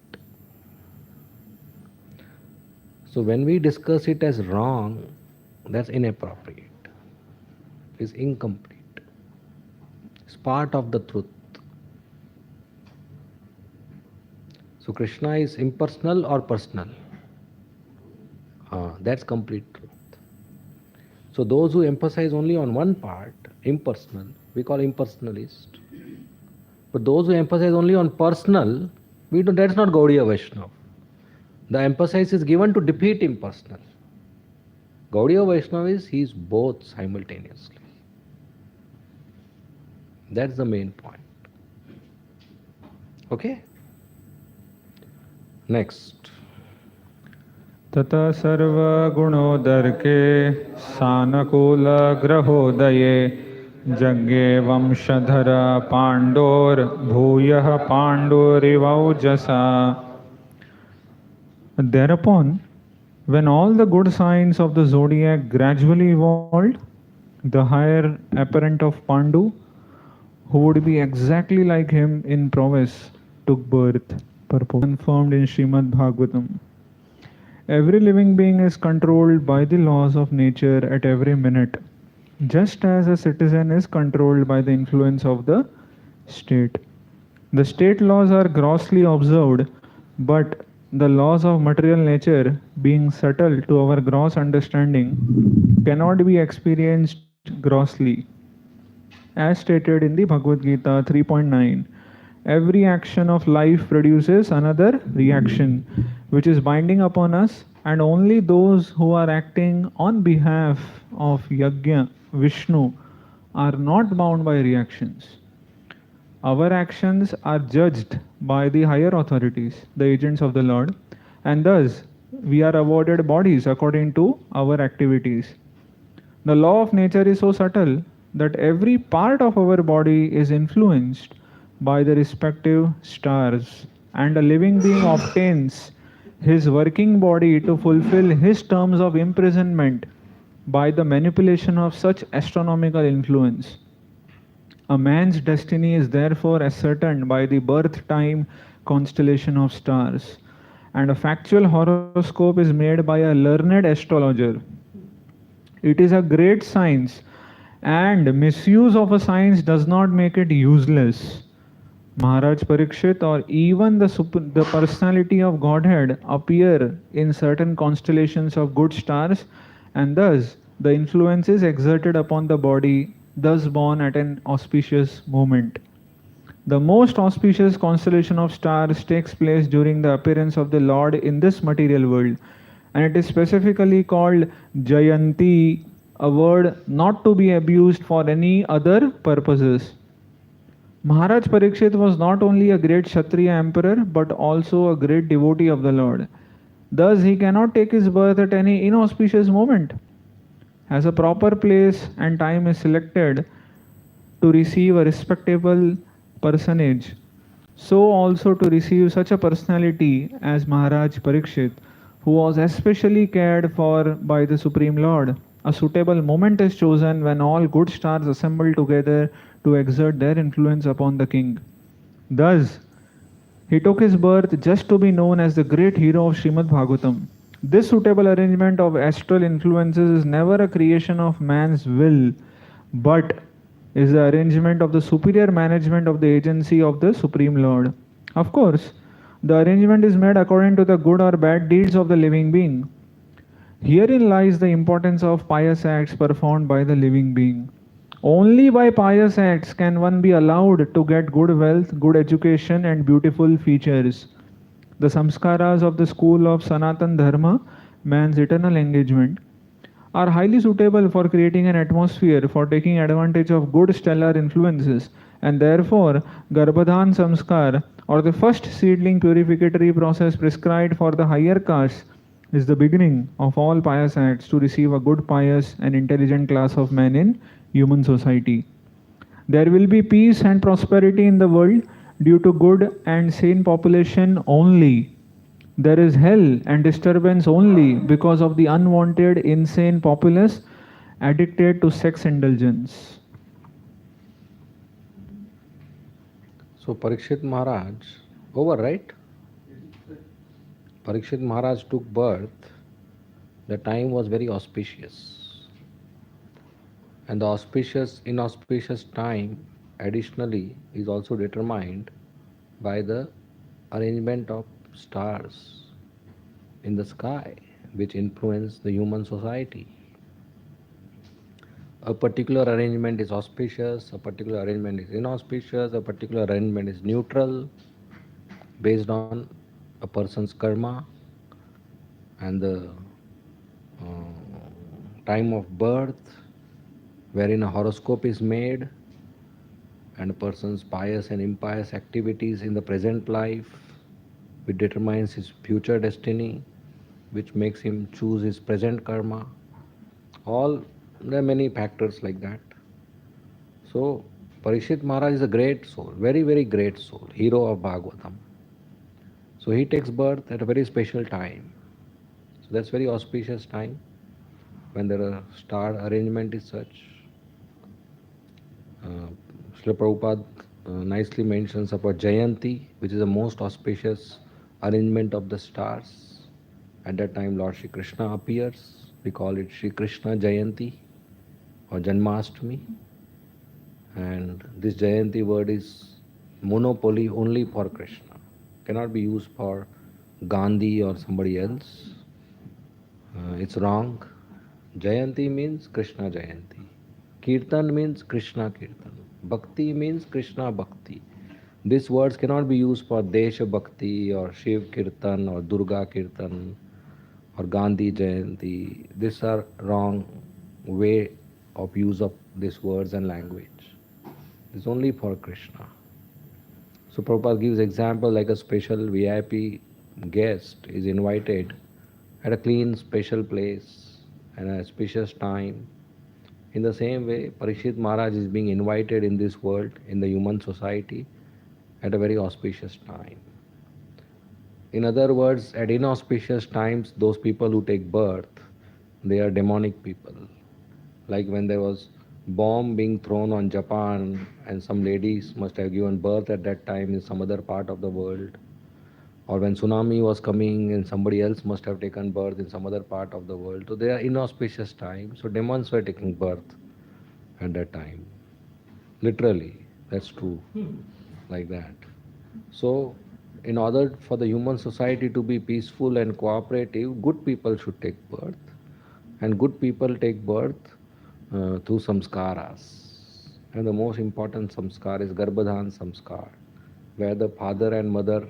So when we discuss it as wrong, that's inappropriate. It's incomplete. It's part of the truth. So Krishna is impersonal or personal? That's complete truth. So those who emphasize only on one part, impersonal, we call impersonalist. But those who emphasize only on personal, that's not Gaudiya Vaishnava. The emphasis is given to defeat impersonal. Gaudiya Vaishnava he is both simultaneously. That's the main point. Okay? Next. ततः सर्वगुणोदर्के सानकूलग्रहोदये जज्ञे वंशधर पाण्डोर्भूयः पाण्डुरिवौजसा. Thereupon, when all the good signs of the zodiac gradually evolved, the higher apparent of Pandu, who would be exactly like him in prowess, took birth, confirmed in Srimad Bhagavatam. Every living being is controlled by the laws of nature at every minute, just as a citizen is controlled by the influence of the state. The state laws are grossly observed, but the laws of material nature, being subtle to our gross understanding, cannot be experienced grossly. As stated in the Bhagavad Gita 3.9, every action of life produces another reaction, which is binding upon us, and only those who are acting on behalf of Yajna, Vishnu, are not bound by reactions. Our actions are judged by the higher authorities, the agents of the Lord, and thus we are awarded bodies according to our activities. The law of nature is so subtle that every part of our body is influenced by the respective stars, and a living being obtains his working body to fulfill his terms of imprisonment by the manipulation of such astronomical influence. A man's destiny is therefore ascertained by the birth time constellation of stars, and a factual horoscope is made by a learned astrologer. It is a great science, and misuse of a science does not make it useless. Maharaj Parikshit or even the personality of Godhead appear in certain constellations of good stars, and thus the influence is exerted upon the body, thus born at an auspicious moment. The most auspicious constellation of stars takes place during the appearance of the Lord in this material world, and it is specifically called Jayanti, a word not to be abused for any other purposes. Maharaj Parikshit was not only a great Kshatriya emperor but also a great devotee of the Lord. Thus, he cannot take his birth at any inauspicious moment. As a proper place and time is selected to receive a respectable personage, so also to receive such a personality as Maharaj Parikshit, who was especially cared for by the Supreme Lord. A suitable moment is chosen when all good stars assemble together to exert their influence upon the king. Thus, he took his birth just to be known as the great hero of Srimad Bhagavatam. This suitable arrangement of astral influences is never a creation of man's will, but is the arrangement of the superior management of the agency of the Supreme Lord. Of course, the arrangement is made according to the good or bad deeds of the living being. Herein lies the importance of pious acts performed by the living being. Only by pious acts can one be allowed to get good wealth, good education, and beautiful features. The samskaras of the school of Sanatan Dharma, man's eternal engagement, are highly suitable for creating an atmosphere for taking advantage of good stellar influences, and therefore Garbhadhan Samskar, or the first seedling purificatory process prescribed for the higher castes, is the beginning of all pious acts to receive a good, pious, and intelligent class of men in human society. There will be peace and prosperity in the world due to good and sane population only. There is hell and disturbance only because of the unwanted insane populace addicted to sex indulgence. So Parikshit Maharaj, over, right? Parikshit Maharaj took birth. The time was very auspicious. And the inauspicious time, additionally, is also determined by the arrangement of stars in the sky, which influence the human society. A particular arrangement is auspicious, a particular arrangement is inauspicious, a particular arrangement is neutral based on a person's karma and the time of birth, wherein a horoscope is made, and a person's pious and impious activities in the present life, which determines his future destiny, which makes him choose his present karma. There are many factors like that. So, Parikshit Maharaj is a great soul, very, very great soul, hero of Bhagavatam. So he takes birth at a very special time. So that's very auspicious time when the star arrangement is such. Srila Prabhupada nicely mentions about Jayanti, which is the most auspicious arrangement of the stars. At that time, Lord Shri Krishna appears. We call it Shri Krishna Jayanti or Janmashtami. And this Jayanti word is monopoly only for Krishna. Cannot be used for Gandhi or somebody else. It's wrong. Jayanti means Krishna Jayanti. Kirtan means Krishna Kirtan. Bhakti means Krishna Bhakti. These words cannot be used for Desha Bhakti or Shiv Kirtan or Durga Kirtan or Gandhi Jayanti. These are wrong way of use of these words and language. It's only for Krishna. So Prabhupada gives example like a special VIP guest is invited at a clean special place and a auspicious time. In the same way, Parikshit Maharaj is being invited in this world, in the human society, at a very auspicious time. In other words, at inauspicious times, those people who take birth, they are demonic people. Like when there was bomb being thrown on Japan and some ladies must have given birth at that time in some other part of the world. Or when tsunami was coming and somebody else must have taken birth in some other part of the world. So they are inauspicious times. So demons were taking birth at that time. Literally, that's true. Like that. So in order for the human society to be peaceful and cooperative, good people should take birth. And good people take birth through samskaras. And the most important samskar is Garbhadhan samskar, where the father and mother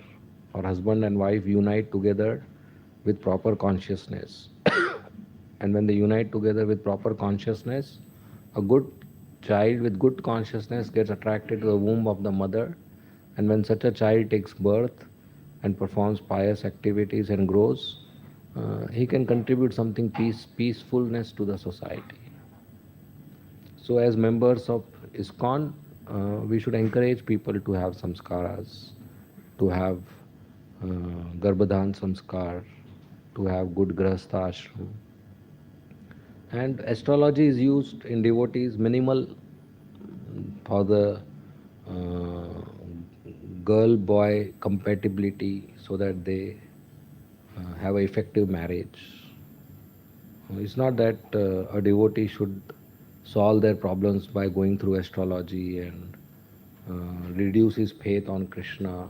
or husband and wife unite together with proper consciousness. And when they unite together with proper consciousness, a good child with good consciousness gets attracted to the womb of the mother. And when such a child takes birth and performs pious activities and grows, he can contribute something peacefulness to the society. So as members of ISKCON, we should encourage people to have samskaras, to have Garbhadhan samskar, to have good grahastha ashram. And astrology is used in devotees minimal for the girl-boy compatibility so that they have an effective marriage. It's not that a devotee should solve their problems by going through astrology and reduce his faith on Krishna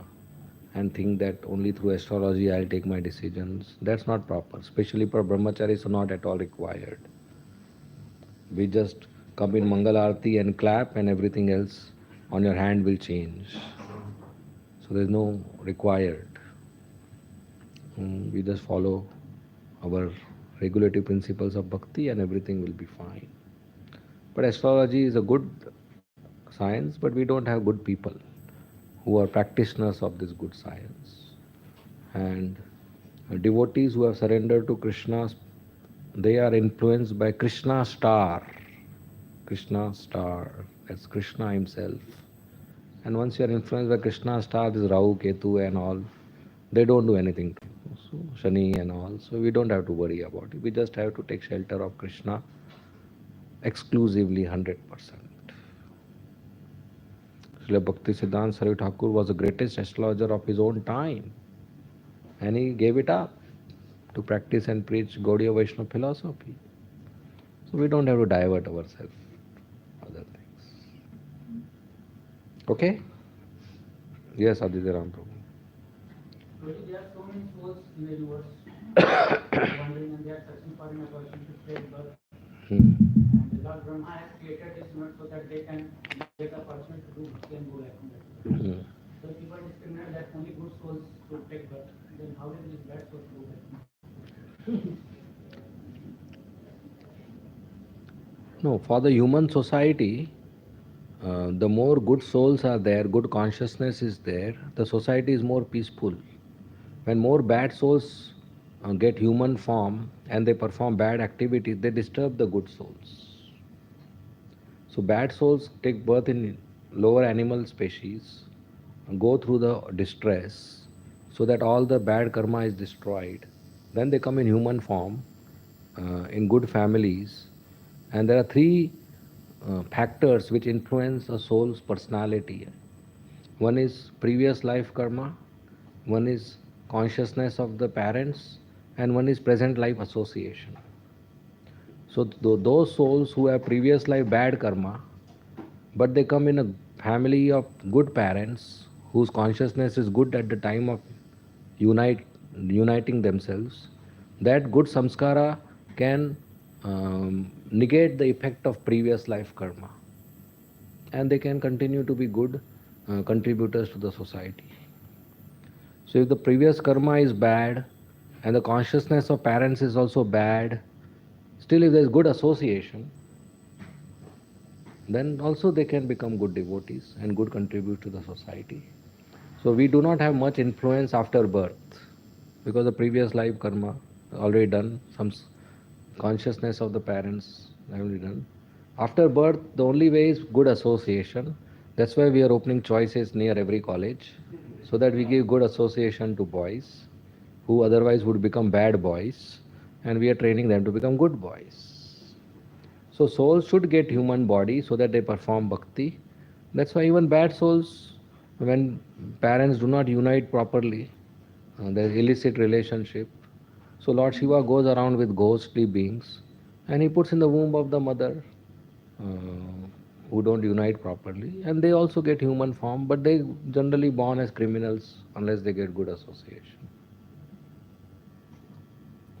and think that only through astrology I'll take my decisions. That's not proper. Especially for brahmacharis, are not at all required. We just come in Mangal Arati and clap and everything else on your hand will change. So there's no required. We just follow our regulative principles of bhakti and everything will be fine. But astrology is a good science, but we don't have good people who are practitioners of this good science. And devotees who have surrendered to Krishna, they are influenced by Krishna star. Krishna star, that's Krishna himself. And once you are influenced by Krishna star, this Rahu, Ketu and all, they don't do anything to you. So Shani and all. So we don't have to worry about it. We just have to take shelter of Krishna exclusively 100%. Srila Bhaktisiddhanta Saraswati Thakur was the greatest astrologer of his own time, and he gave it up to practice and preach Gaudiya Vaishnava philosophy. So we don't have to divert ourselves other things. Okay? Yes, Aditya Ram Prabhu. There are so many souls in the universe wandering and they are searching for an opportunity to take birth. And Lord Brahma has created this mode so that they can get an opportunity to do bhakti and go back from that. So if people discriminate that only good souls should take birth, then how did these bad souls go back? No, for the human society, the more good souls are there, good consciousness is there, the society is more peaceful. When more bad souls get human form and they perform bad activities, they disturb the good souls. So bad souls take birth in lower animal species, go through the distress, so that all the bad karma is destroyed. Then they come in human form, in good families, and there are three factors which influence a soul's personality. One is previous life karma, one is consciousness of the parents, and one is present life association. So those souls who have previous life bad karma, but they come in a family of good parents whose consciousness is good at the time of uniting themselves, that good samskara can negate the effect of previous life karma, and they can continue to be good contributors to the society. So if the previous karma is bad and the consciousness of parents is also bad, still if there is good association, then also they can become good devotees and good contribute to the society. So we do not have much influence after birth because the previous life karma already done, some consciousness of the parents already done. After birth, the only way is good association. That's why we are opening choices near every college, so that we give good association to boys who otherwise would become bad boys, and we are training them to become good boys. So souls should get human body so that they perform bhakti. That's why even bad souls, when parents do not unite properly, there is illicit relationship. So Lord Shiva goes around with ghostly beings and he puts in the womb of the mother who don't unite properly, and they also get human form, but they generally born as criminals unless they get good association.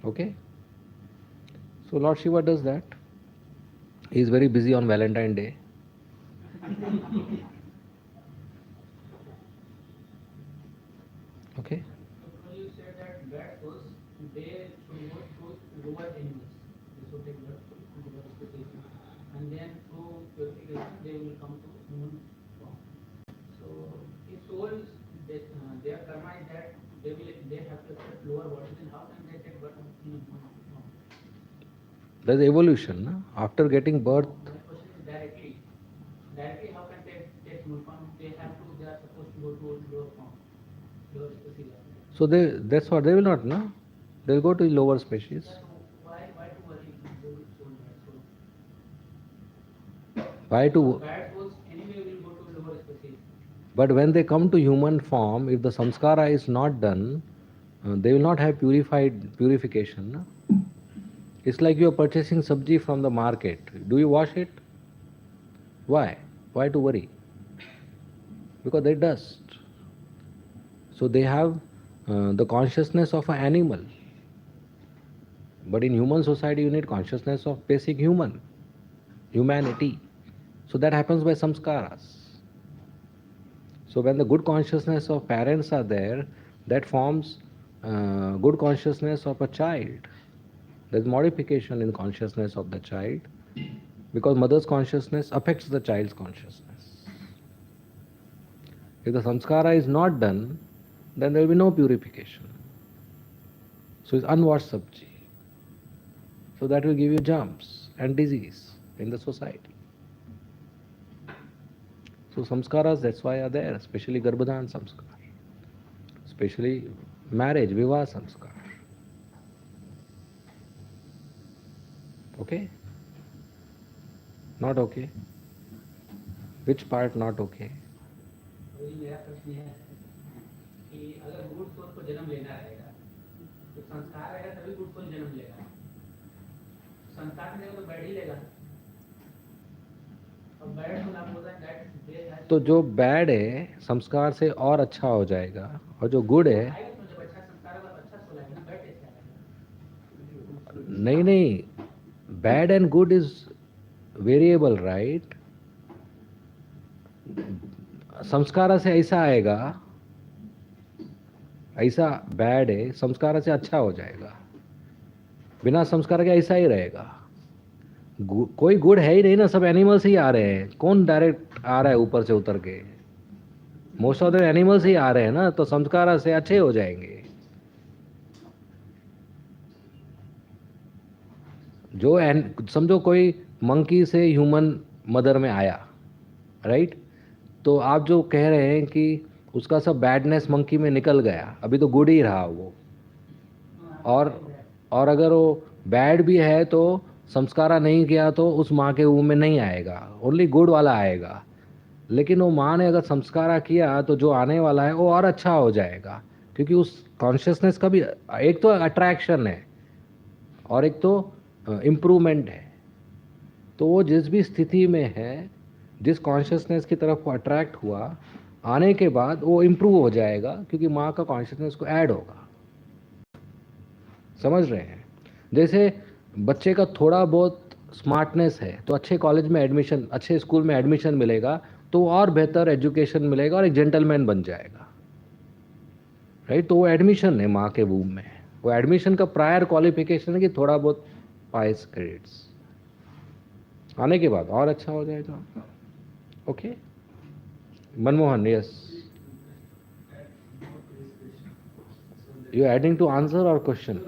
Okay? So Lord Shiva does that. He is very busy on Valentine's Day. Okay? So you said that bad souls, they should go to lower animals. They should take birth to lower species. And then through purification, they will come to human form. So if souls, their karma is that they have to accept lower bodies, then how can they take birth in human form? There's evolution. No? After getting birth, My question is directly. Directly, how can they take human form? They are supposed to go to lower form, lower species. so that's what they will not, no? They'll go to lower species. So why to worry soul, bad soul? Why to? Bad souls anyway will go to lower species. But when they come to human form, if the samskara is not done, they will not have purification. No? It's like you are purchasing sabji from the market. Do you wash it? Why? Why to worry? Because they dust. So they have the consciousness of an animal. But in human society, you need consciousness of basic humanity. So that happens by samskaras. So when the good consciousness of parents are there, that forms good consciousness of a child. There's modification in consciousness of the child because mother's consciousness affects the child's consciousness. If the samskara is not done, then there will be no purification. So it's unwashed sabji. So that will give you germs and disease in the society. So samskaras, that's why are there, especially Garbhadan samskar, especially marriage, vivaha samskar. Okay? Not okay? Which part not okay? वही मेरा प्रश्न है कि अगर good soul को जन्म लेना रहेगा तो संस्कार रहेगा तभी गुड सोल जन्म लेगा, संस्कार नहीं लेगा तो बैड ही लेगा। अब बैड सोल आप बोल रहे हैं दैट तो जो बैड है संस्कार से और अच्छा हो जाएगा, और जो गुड है आएगा तो जब अच्छा संस्कार होगा तो अच्छा सोल आएगा ना, बैड कैसे आएगा? नहीं, bad and good is variable, right? संस्कार से ऐसा आएगा, ऐसा बैड है, संस्कार से अच्छा हो जाएगा, बिना संस्कार के ऐसा ही रहेगा। कोई गुड है ही नहीं ना, सब एनिमल्स ही आ रहे हैं। कौन डायरेक्ट आ रहा है ऊपर से उतर के? मोस्ट ऑफ द एनिमल्स ही आ रहे हैं ना, तो संस्कार से अच्छे हो जाएंगे। जो समझो कोई मंकी से ह्यूमन मदर में आया, राइट? तो आप जो कह रहे हैं कि उसका सब बैडनेस मंकी में निकल गया, अभी तो गुड ही रहा वो। और अगर वो बैड भी है तो संस्कारा नहीं किया तो उस माँ के वूम में नहीं आएगा, ओनली गुड वाला आएगा। लेकिन वो माँ ने अगर संस्कारा किया तो जो आने वाला है वो और अच्छा हो जाएगा, क्योंकि उस कॉन्शियसनेस का भी एक तो अट्रैक्शन है और एक तो इम्प्रूवमेंट है। तो वो जिस भी स्थिति में है, जिस कॉन्शियसनेस की तरफ वो अट्रैक्ट हुआ, आने के बाद वो इम्प्रूव हो जाएगा, क्योंकि माँ का कॉन्शियसनेस को ऐड होगा। समझ रहे हैं? जैसे बच्चे का थोड़ा बहुत स्मार्टनेस है तो अच्छे कॉलेज में एडमिशन, अच्छे स्कूल में एडमिशन मिलेगा, तो और बेहतर एजुकेशन मिलेगा और एक जेंटलमैन बन जाएगा, राइट? तो वो एडमिशन है माँ के वूम में। वो एडमिशन का प्रायर क्वालिफिकेशन है कि थोड़ा बहुत पाइस क्रेडिट्स आने के बाद और अच्छा हो जाएगा। Okay Manmohan, yes, you adding to answer और question?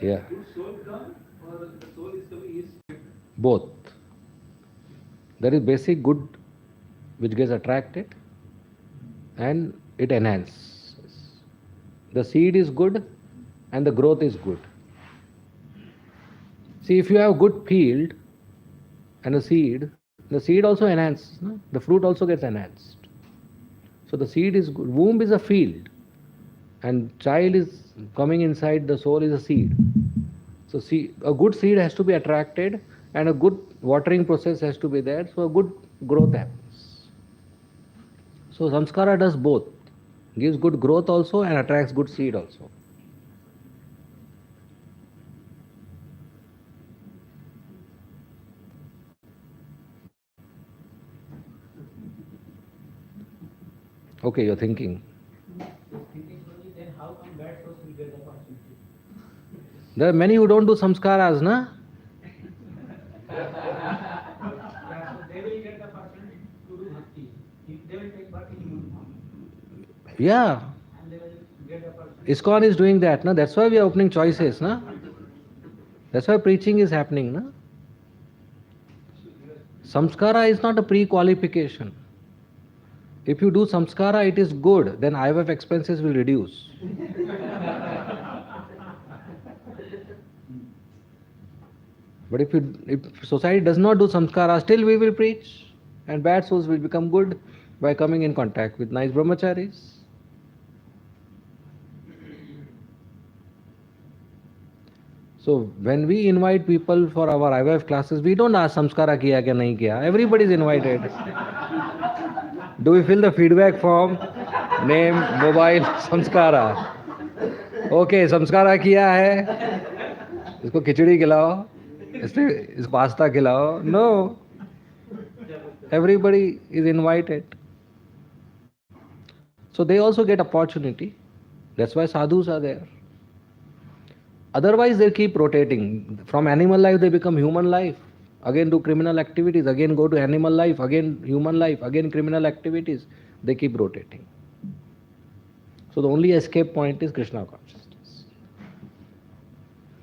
Yeah. Both. There is basic good which gets attracted and it enhances. The seed is good and the growth is good. See, if you have good field and a seed, the seed also enhances, no? The fruit also gets enhanced. So the seed is good. Womb is a field and child is coming inside the soul is a seed. So a good seed has to be attracted and a good watering process has to be there, so a good growth happens. So samskara does both, gives good growth also and attracts good seed also. Okay, you're thinking. Then how come bad souls will get the opportunity? There are many who don't do samskaras, na? Yeah, so they will get the opportunity to do bhakti. They will take birth in human form. Yeah. And they will get the opportunity. ISKCON is doing that, na? That's why we are opening choices, na? That's why preaching is happening, na? Samskara is not a pre-qualification. If you do samskara, it is good, then IVF expenses will reduce. But if society does not do samskara, still we will preach, and bad souls will become good by coming in contact with nice brahmacharis. So when we invite people for our IVF classes, we don't ask samskara kiya kya nahi kiya. Everybody is invited. Do we fill the feedback form? Name, mobile, samskara. Okay, samskara kiya hai. इसको खिचड़ी खिलाओ, इस pasta खिलाओ. No. Everybody is invited. So they also get opportunity. That's why sadhus are there. Otherwise they keep rotating. From animal life they become human life. Again do criminal activities. Again go to animal life. Again human life. Again criminal activities. They keep rotating. So the only escape point is Krishna consciousness.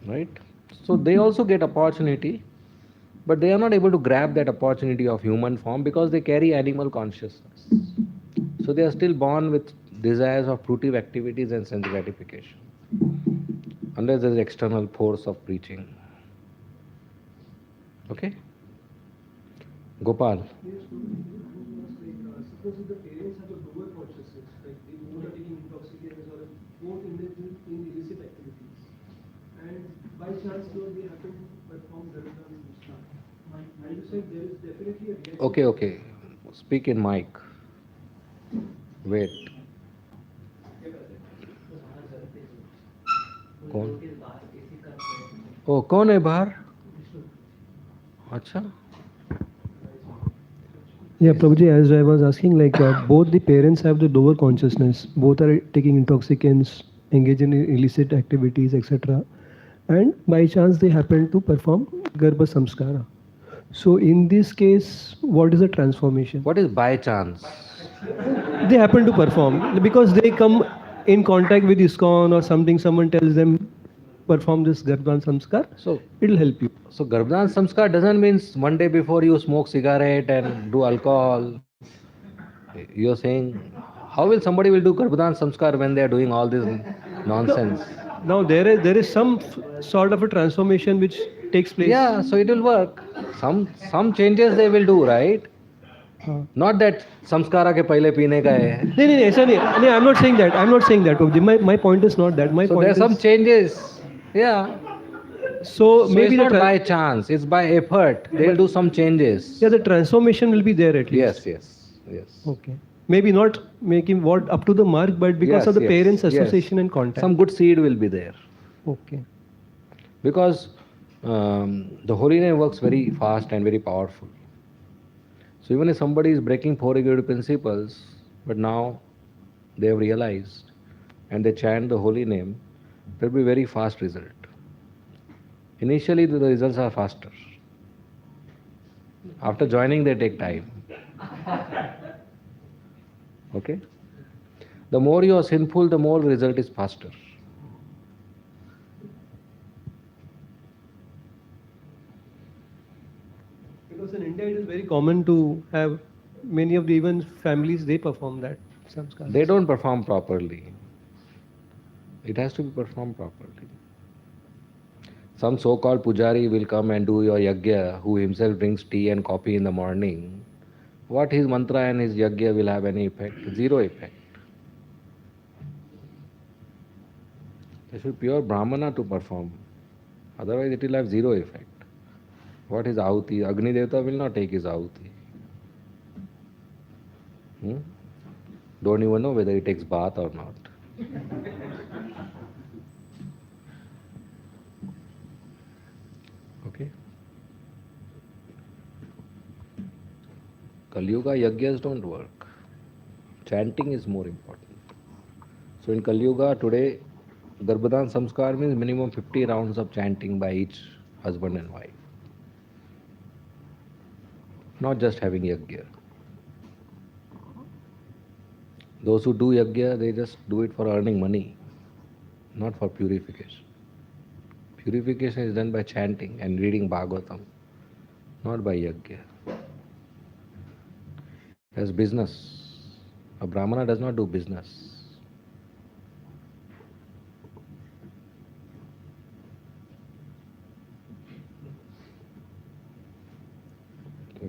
Right? So they also get opportunity, but they are not able to grab that opportunity of human form because they carry animal consciousness. So they are still born with desires of fruitive activities and sense gratification. unless there is external force of preaching. Okay? Gopal. Suppose if the parents have a lower consciousness, like they both are taking intoxicants or both indulging in illicit activities, and by chance they happen to perform Garbhadhan Samskar. And you said there is definitely a reaction. Okay. Speak in mic. Wait. कौन? ओ कौन है बाहर? अच्छा. Yeah, Prabhuji, as I was asking, like both the parents have the lower consciousness, both are taking intoxicants, engage in illicit activities, etc. And by chance they happen to perform Garbha Samskara. So in this case, what is the transformation? What is by chance? They happen to perform because they come in contact with ISKCON or something, someone tells them perform this Garbhan Samskar, So it will help you. So Garbhadhan Samskar doesn't mean one day before you smoke cigarette and do alcohol. You're saying, how will somebody will do Garbhadhan Samskar when they are doing all this nonsense? Now there is some sort of a transformation which takes place. Yeah, so it will work. Some changes they will do, right? Not that samskara ke pehle peene ka hai. नहीं, ऐसा नहीं. I'm not saying that. Prabhuji. My point is not that. My So point there are is some changes. Yeah. So So maybe it's not the by chance, it's by effort. They will do some changes. the transformation will be there at least. Yes. Okay. Maybe not making what up to the mark, but because Yes, of the yes, parents' yes. association and contact. Some good seed will be there. Okay. Because the holy name works very fast and very powerful. So even if somebody is breaking four executive principles, but now they have realized and they chant the holy name, there will be very fast result. Initially the results are faster. After joining they take time. Okay? The more you are sinful, the more the result is faster. Because in India it is very common to have many of the even families, they perform that samskar. They don't perform properly. It has to be performed properly. Some so-called pujari will come and do your yagya, who himself drinks tea and coffee in the morning. What his mantra and his yagya will have any effect? Zero effect. There should be pure brahmana to perform. Otherwise it will have zero effect. What is ahuti? Agni Devata will not take his ahuti. Don't even know whether he takes bath or not. Okay? Kali Yuga yagyas don't work. Chanting is more important. So in Kali Yuga today, Garbhadhan Samskar means minimum 50 rounds of chanting by each husband and wife. Not just having yagya. Those who do yagya, they just do it for earning money, not for purification. Purification is done by chanting and reading Bhagavatam, not by yagya. As business, a brahmana does not do business.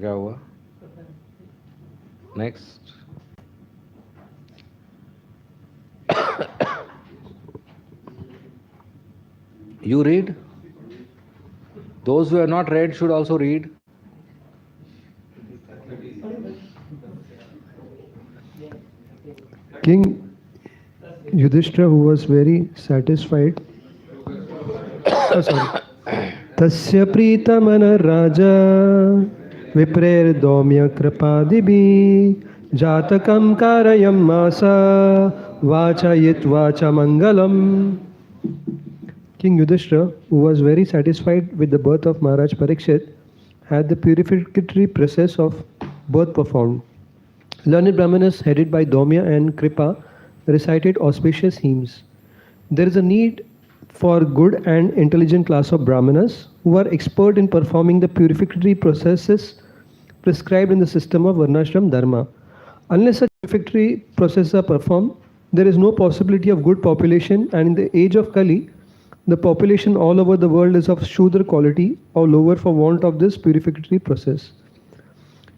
क्या हुआ? Next. You read. Those who have not read should also read. King Yudhishthira, who was very satisfied, Tasya Pritamana Raja Viprer Domya Kripadibi Jatakam Karayam Masa Vacha Yitvacha Mangalam. King Yudhishthira, who was very satisfied with the birth of Maharaj Parikshit, had the purificatory process of birth performed. Learned Brahmanas headed by Domya and Kripa recited auspicious hymns. There is a need for good and intelligent class of Brahmanas who are expert in performing the purificatory processes prescribed in the system of Varnashram Dharma. Unless such purificatory processes are performed, there is no possibility of good population, and in the age of Kali, The population all over the world is of Shudra quality or lower for want of this purificatory process.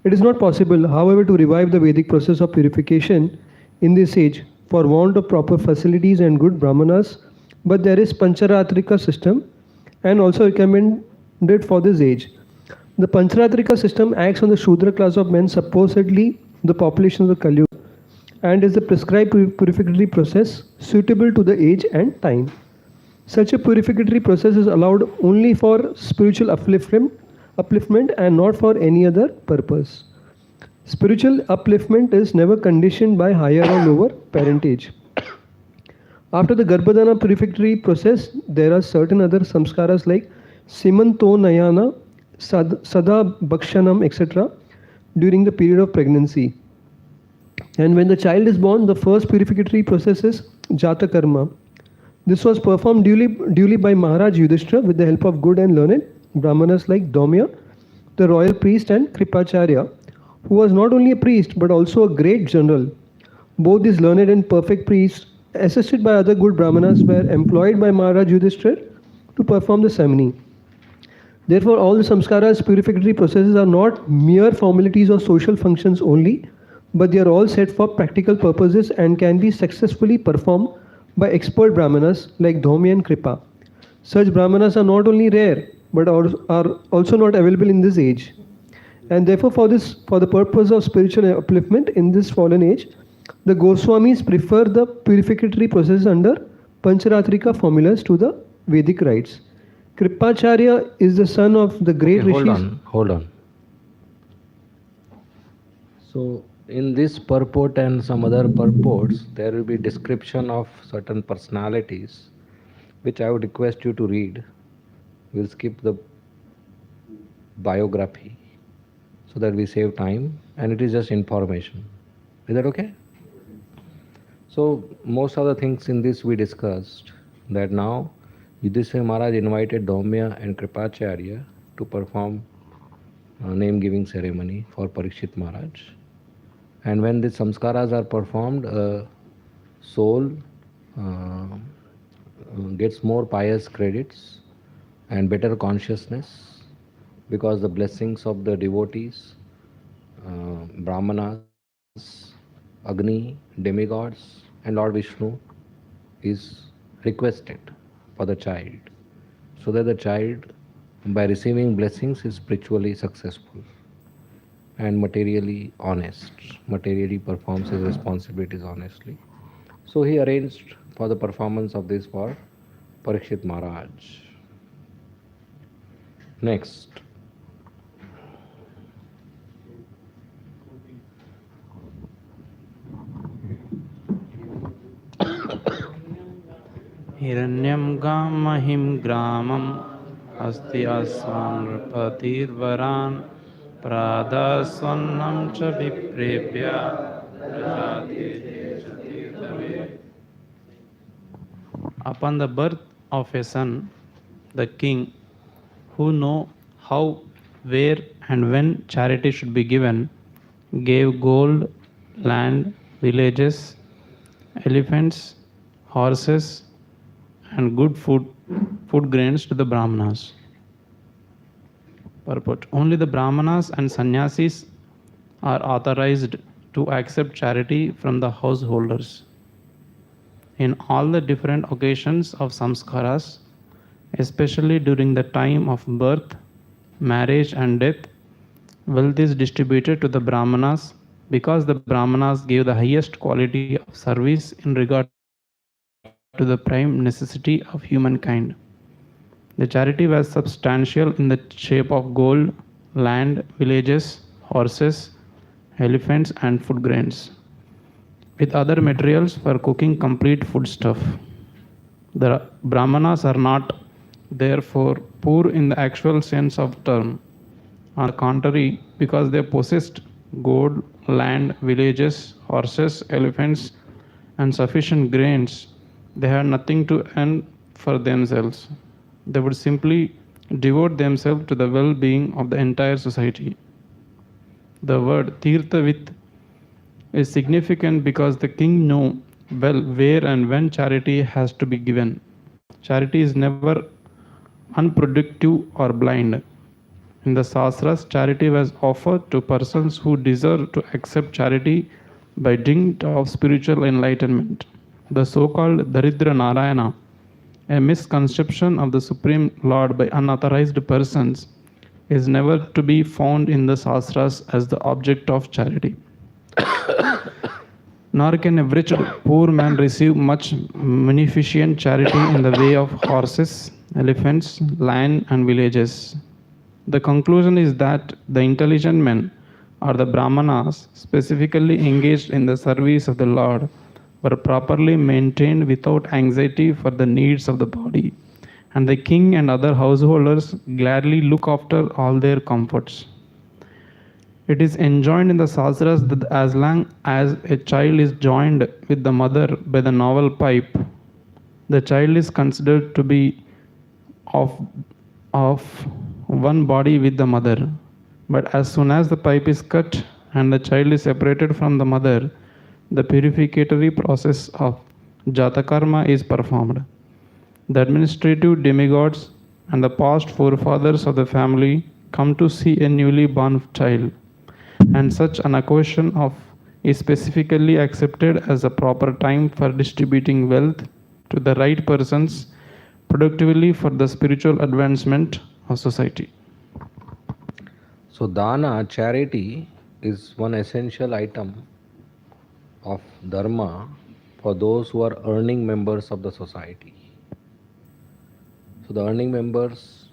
It is not possible, however, to revive the Vedic process of purification in this age for want of proper facilities and good brahmanas, but there is Pancharatrika system and also recommended for this age. The Pancharatrika system acts on the Shudra class of men, supposedly the population of the Kali Yuga, and is the prescribed purificatory process suitable to the age and time. Such a purificatory process is allowed only for spiritual upliftment and not for any other purpose. Spiritual upliftment is never conditioned by higher or lower parentage. After the Garbhadana purificatory process, there are certain other samskaras like Simanto Nayana, Sada Bhakshanam, etc. during the period of pregnancy. And when the child is born, the first purificatory process is Jata Karma. This was performed duly by Maharaj Yudhishthira with the help of good and learned brahmanas like Dhaumya, the royal priest, and Kripacharya, who was not only a priest but also a great general. Both these learned and perfect priests, assisted by other good brahmanas, were employed by Maharaj Yudhishthira to perform the ceremony. Therefore, all the samskaras, purificatory processes are not mere formalities or social functions only, but they are all set for practical purposes and can be successfully performed by expert brahmanas like Dhaumya and Kripa. Such brahmanas are not only rare but are also not available in this age. And therefore, for the purpose of spiritual upliftment in this fallen age, the Goswamis prefer the purificatory process under Pancharatrika formulas to the Vedic rites. Kripacharya is the son of the great rishis. Hold on. So, in this purport and some other purports, there will be description of certain personalities, which I would request you to read. We'll skip the biography so that we save time, and it is just information. Is that okay? So, most of the things in this we discussed, that now Yudhishthira Maharaj invited Dhaumya and Kripacharya to perform a name-giving ceremony for Parikshit Maharaj. And when these samskaras are performed, soul gets more pious credits and better consciousness, because the blessings of the devotees, Brahmanas, Agni, demigods, and Lord Vishnu is requested for the child, so that the child, by receiving blessings, is spiritually successful and materially honest, materially performs his responsibilities honestly. So he arranged for the performance of this for Parikshit Maharaj. Next. हिरण्यं गामहिं ग्रामम् अस्ति अस्वान् नृपतिर्वरान् प्रादास्वन्नं च विप्रेभ्य Upon the birth of a son, the king, who know how, where and when charity should be given, gave gold, land, villages, elephants, horses, and good food grains to the Brahmanas. Purport: only the Brahmanas and Sannyasis are authorized to accept charity from the householders. In all the different occasions of samskaras, especially during the time of birth, marriage and death, wealth is distributed to the Brahmanas, because the Brahmanas gave the highest quality of service in regard to the prime necessity of humankind. The charity was substantial in the shape of gold, land, villages, horses, elephants and food grains, with other materials for cooking complete foodstuff. The Brahmanas are not therefore poor in the actual sense of term. On the contrary, because they possessed gold, land, villages, horses, elephants and sufficient grains, they had nothing to earn for themselves. They would simply devote themselves to the well-being of the entire society. The word Tirthavit is significant because the king knew well where and when charity has to be given. Charity is never unproductive or blind. In the Sastras, charity was offered to persons who deserve to accept charity by dint of spiritual enlightenment. The so called Daridra Narayana, a misconception of the Supreme Lord by unauthorized persons, is never to be found in the Sastras as the object of charity. Nor can a wretched poor man receive much munificent charity in the way of horses, elephants, land, and villages. The conclusion is that the intelligent men, or the Brahmanas, specifically engaged in the service of the Lord, were properly maintained without anxiety for the needs of the body, and the king and other householders gladly look after all their comforts. It is enjoined in the Sastras that as long as a child is joined with the mother by the novel pipe, the child is considered to be of one body with the mother. But as soon as the pipe is cut and the child is separated from the mother, the purificatory process of Jatakarma is performed. The administrative demigods and the past forefathers of the family come to see a newly born child, and such an occasion is specifically accepted as a proper time for distributing wealth to the right persons productively for the spiritual advancement of society. So, dana, charity, is one essential item of dharma for those who are earning members of the society. So, the earning members,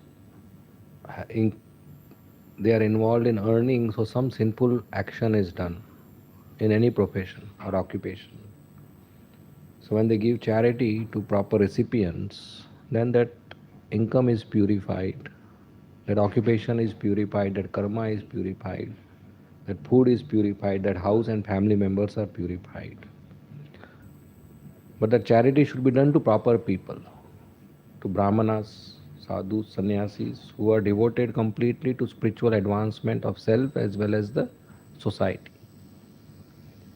they are involved in earning, so some sinful action is done in any profession or occupation. So, when they give charity to proper recipients, then that income is purified, that occupation is purified, that karma is purified, that food is purified, that house and family members are purified. But the charity should be done to proper people, to brahmanas, sadhus, sannyasis, who are devoted completely to spiritual advancement of self as well as the society.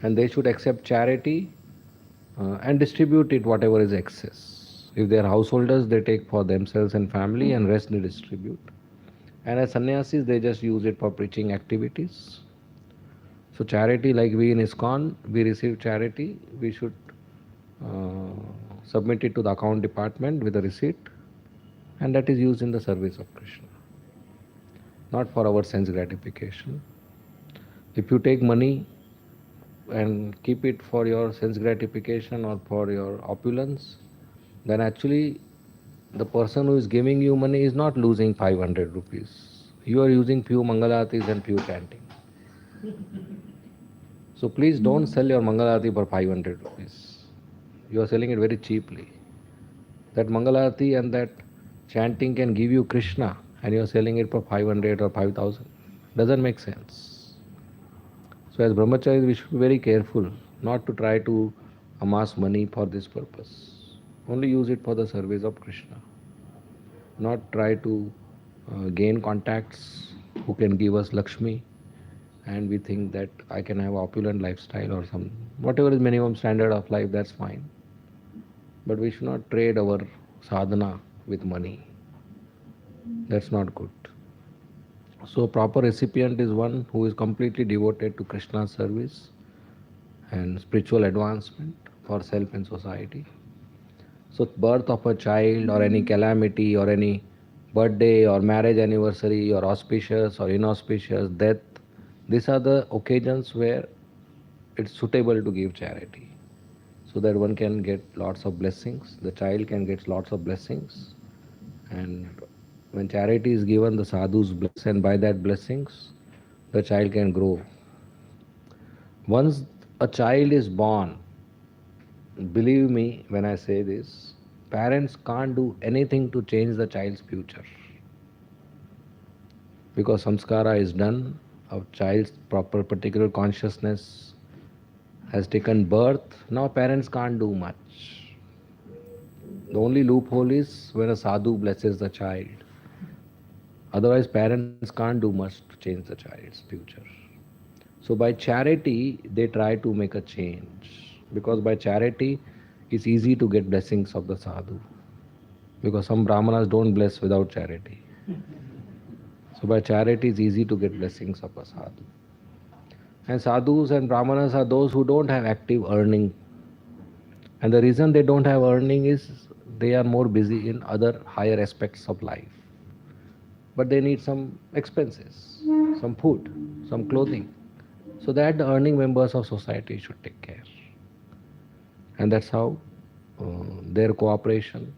And they should accept charity and distribute it whatever is excess. If they are householders, they take for themselves and family, and rest they distribute. And as sannyasis, they just use it for preaching activities. So charity, like we in ISKCON, we receive charity, we should submit it to the account department with a receipt, and that is used in the service of Krishna, not for our sense gratification. If you take money and keep it for your sense gratification or for your opulence, then actually the person who is giving you money is not losing 500 rupees. You are using few Mangalatis and few chanting. So please don't sell your Mangalati for 500 rupees. You are selling it very cheaply. That Mangalati and that chanting can give you Krishna, and you are selling it for 500 or 5,000. Doesn't make sense. So as brahmacharis, we should be very careful not to try to amass money for this purpose. Only use it for the service of Krishna. Not try to gain contacts who can give us Lakshmi, and we think that I can have opulent lifestyle or some, whatever is minimum standard of life, that's fine. But we should not trade our sadhana with money. That's not good. So proper recipient is one who is completely devoted to Krishna's service and spiritual advancement for self and society. So birth of a child or any calamity or any birthday or marriage anniversary or auspicious or inauspicious death, these are the occasions where it's suitable to give charity, so that one can get lots of blessings, the child can get lots of blessings. And when charity is given, the sadhus bless, and by that blessings, the child can grow. Once a child is born, believe me when I say this, parents can't do anything to change the child's future. Because samskara is done, a child's proper particular consciousness has taken birth, now parents can't do much. The only loophole is when a sadhu blesses the child. Otherwise, parents can't do much to change the child's future. So by charity, they try to make a change. Because by charity, it's easy to get blessings of the sadhu. because some Brahmanas don't bless without charity. So by charity it's easy to get blessings of a sadhu. And sadhus and Brahmanas are those who don't have active earning. And the reason they don't have earning is they are more busy in other higher aspects of life. But they need some expenses, some food, some clothing. So that the earning members of society should take care. And that's how their cooperation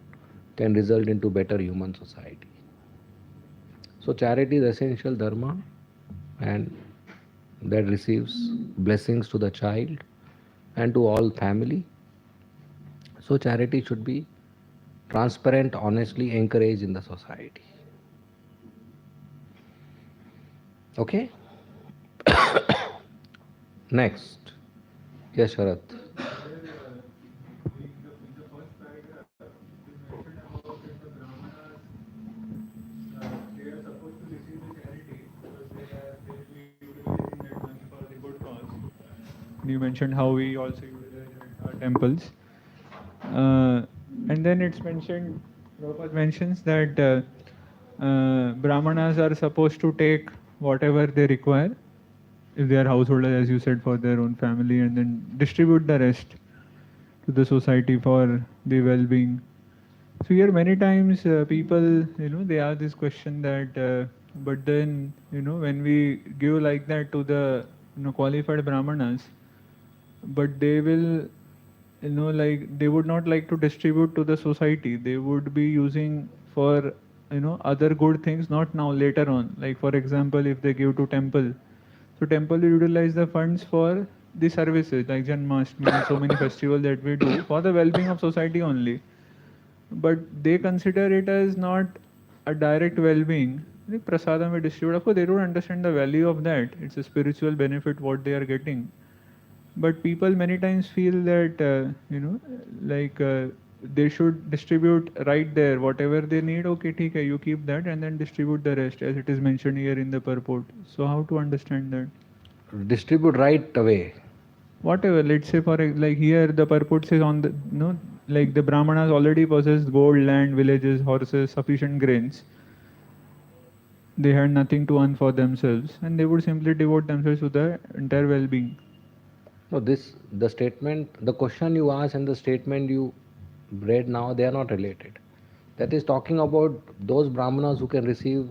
can result into better human society. So charity is essential dharma, and that receives blessings to the child and to all family. So charity should be transparent, honestly encouraged in the society. Okay? Next. Yes, Sharat. You mentioned how we also utilize it at our temples. And then it's mentioned, Prabhupada mentions that Brahmanas are supposed to take whatever they require, if they are householders, as you said, for their own family, and then distribute the rest to the society for the well-being. So here many times people, they ask this question that, but then, when we give like that to the, qualified Brahmanas, but they will, like they would not like to distribute to the society. They would be using for, other good things, not now, later on. Like for example, if they give to temple, so temple will utilize the funds for the services like Janmashtami and so many festivals that we do for the well-being of society only. But they consider it as not a direct well-being. Like prasadam we distribute. Of course, they don't understand the value of that. It's a spiritual benefit what they are getting. But people many times feel that they should distribute right there whatever they need. Okay, ठीक है, you keep that and then distribute the rest as it is mentioned here in the purport. So how to understand that? Distribute right away. Whatever, let's say like here the purport says on the like the Brahmanas already possess gold, land, villages, horses, sufficient grains. They had nothing to earn for themselves and they would simply devote themselves to the entire well-being. No, the statement, the question you asked and the statement you read now, they are not related. That is talking about those Brahmanas who can receive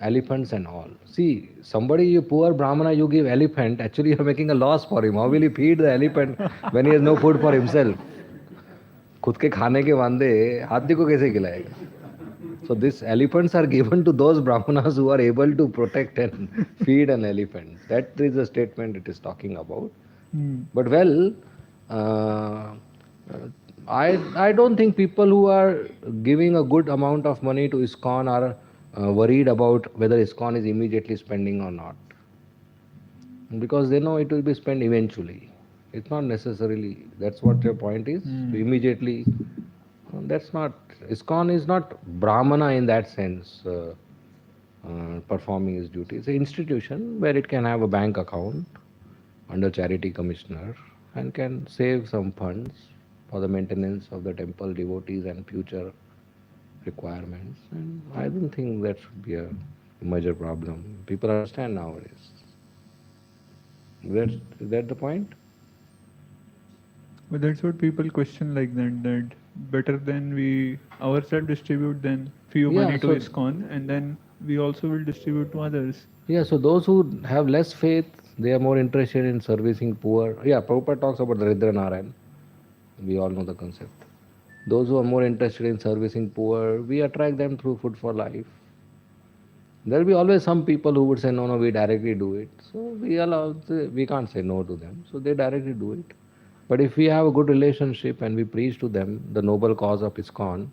elephants and all. See, somebody, a poor Brahmana, you give elephant, actually you are making a loss for him. How will he feed the elephant when he has no food for himself? खुद के खाने के वांदे हाथी को कैसे खिलाएगा? So these elephants are given to those Brahmanas who are able to protect and feed an elephant. That is the statement it is talking about. But well, I don't think people who are giving a good amount of money to ISKCON are worried about whether ISKCON is immediately spending or not. Because they know it will be spent eventually. It's not necessarily, that's what your point is, to immediately. That's not, ISKCON is not Brahmana in that sense, performing his duty. It's an institution where it can have a bank account under charity commissioner and can save some funds for the maintenance of the temple devotees and future requirements. And I don't think that should be a major problem. People understand nowadays. Is that the point? But that's what people question like that better than we ourselves distribute than few money to ISKCON and then we also will distribute to others. Yeah, so those who have less faith, they are more interested in servicing poor. Yeah, Prabhupada talks about the Ridra Narayan. We all know the concept. Those who are more interested in servicing poor, we attract them through Food for Life. There will be always some people who would say, no, we directly do it. So we can't say no to them. So they directly do it. But if we have a good relationship and we preach to them the noble cause of ISKCON,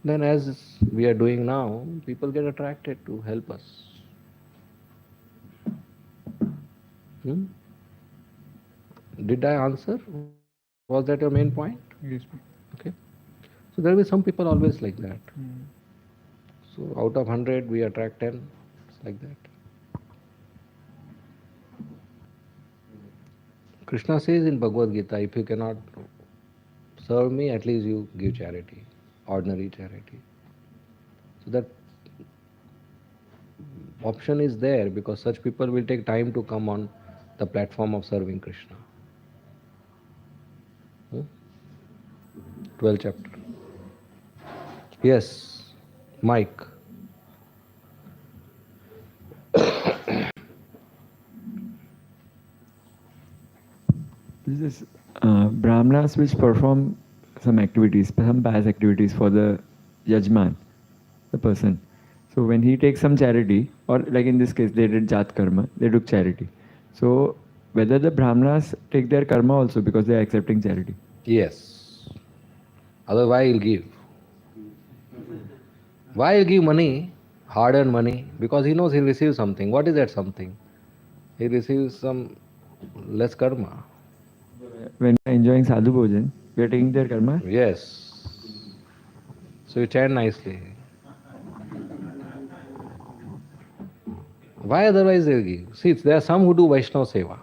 then as we are doing now, people get attracted to help us. Did I answer? Was that your main point? Yes. Okay. So there will be some people always like that. So out of 100, we attract 10. It's like that. Krishna says in Bhagavad Gita, if you cannot serve me, at least you give charity, ordinary charity. So that option is there because such people will take time to come on the platform of serving Krishna. 12th chapter. Yes, Mike. This is Brahmanas which perform some activities, some pious activities for the yajman, the person. So when he takes some charity, or like in this case, they did jat karma, they took charity. So whether the Brahmanas take their karma also because they are accepting charity. Yes. Otherwise he'll give. Why he'll give money, hard-earned money? Because he knows he'll receive something. What is that something? He receives some less karma. When we are enjoying sadhu bhojan, we are taking their karma. Yes. So you chant nicely. Why otherwise they'll give? See, there are some who do Vaishnava Seva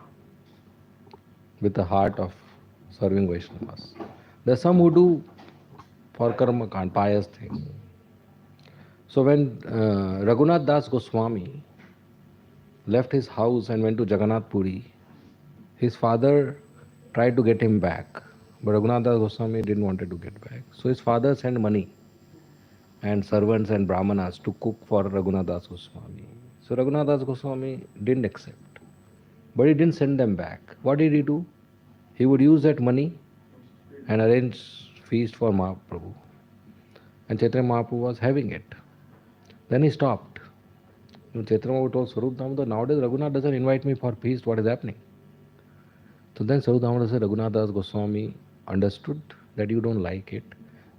with the heart of serving Vaishnavas. There are some who do for karma kand, pious thing. So when Raghunath Das Goswami left his house and went to Jagannath Puri, his father tried to get him back, but Raghunath Das Goswami didn't want to get back. So his father sent money and servants and brahmanas to cook for Raghunath Das Goswami. So Raghunath Das Goswami didn't accept, but he didn't send them back. What did he do? He would use that money and arrange feast for Mahaprabhu. And Chaitanya Mahaprabhu was having it. Then he stopped. Chaitanya Mahaprabhu told Swarup Damodar, nowadays Raghunath doesn't invite me for feast, what is happening? So then Swarup Damodar said, Raghunath Das Goswami understood that you don't like it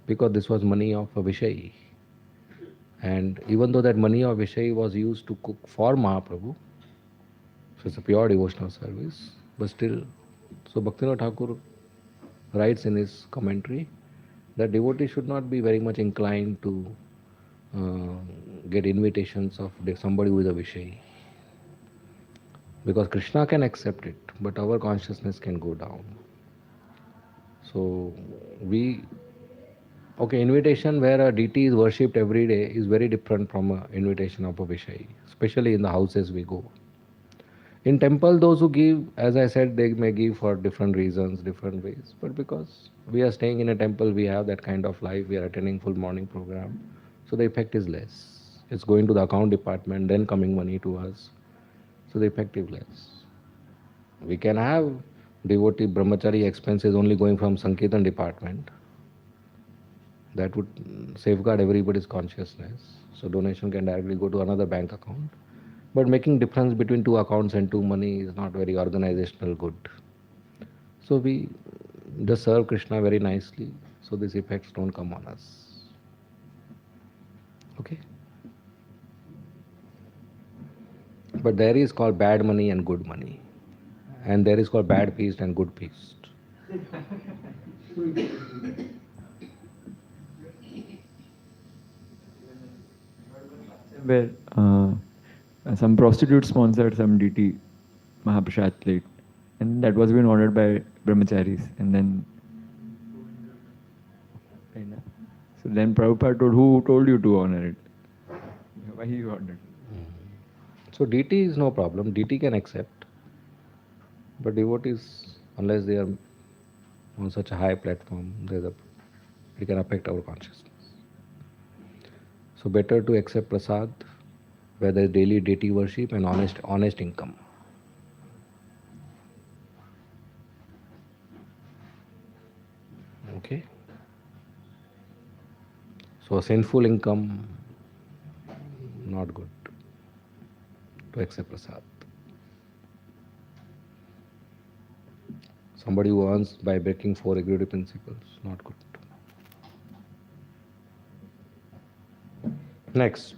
because this was money of a Vishayi. And even though that money of Vishayi was used to cook for Mahaprabhu, so it's a pure devotional service, but still, so Bhaktivinoda Thakur writes in his commentary that devotee should not be very much inclined to get invitations of somebody who is a Vishayi. Because Krishna can accept it, but our consciousness can go down. So invitation where a deity is worshipped every day is very different from an invitation of a Vishayi, especially in the houses we go. In temple, those who give, as I said, they may give for different reasons, different ways. But because we are staying in a temple, we have that kind of life, we are attending full morning program, so the effect is less. It's going to the account department, then coming money to us. So the effect is less. We can have devotee brahmachari expenses only going from Sankirtan department. That would safeguard everybody's consciousness. So donation can directly go to another bank account. But making difference between two accounts and two money is not very organizational good. So we just serve Krishna very nicely, so these effects don't come on us. Okay? But there is called bad money and good money. And there is called bad feast and good feast. Where some prostitute sponsored some DT Mahaprasad plate, and that was being ordered by brahmacharis. And then, so then Prabhupada told, who told you to honor it? Why you ordered? So DT is no problem. DT can accept. But devotees, unless they are on such a high platform, it can affect our consciousness. So better to accept prasad, where there is daily deity worship and honest income. Okay? So a sinful income, not good to accept prasad. Somebody who earns by breaking 4 executive principles, not good. Next.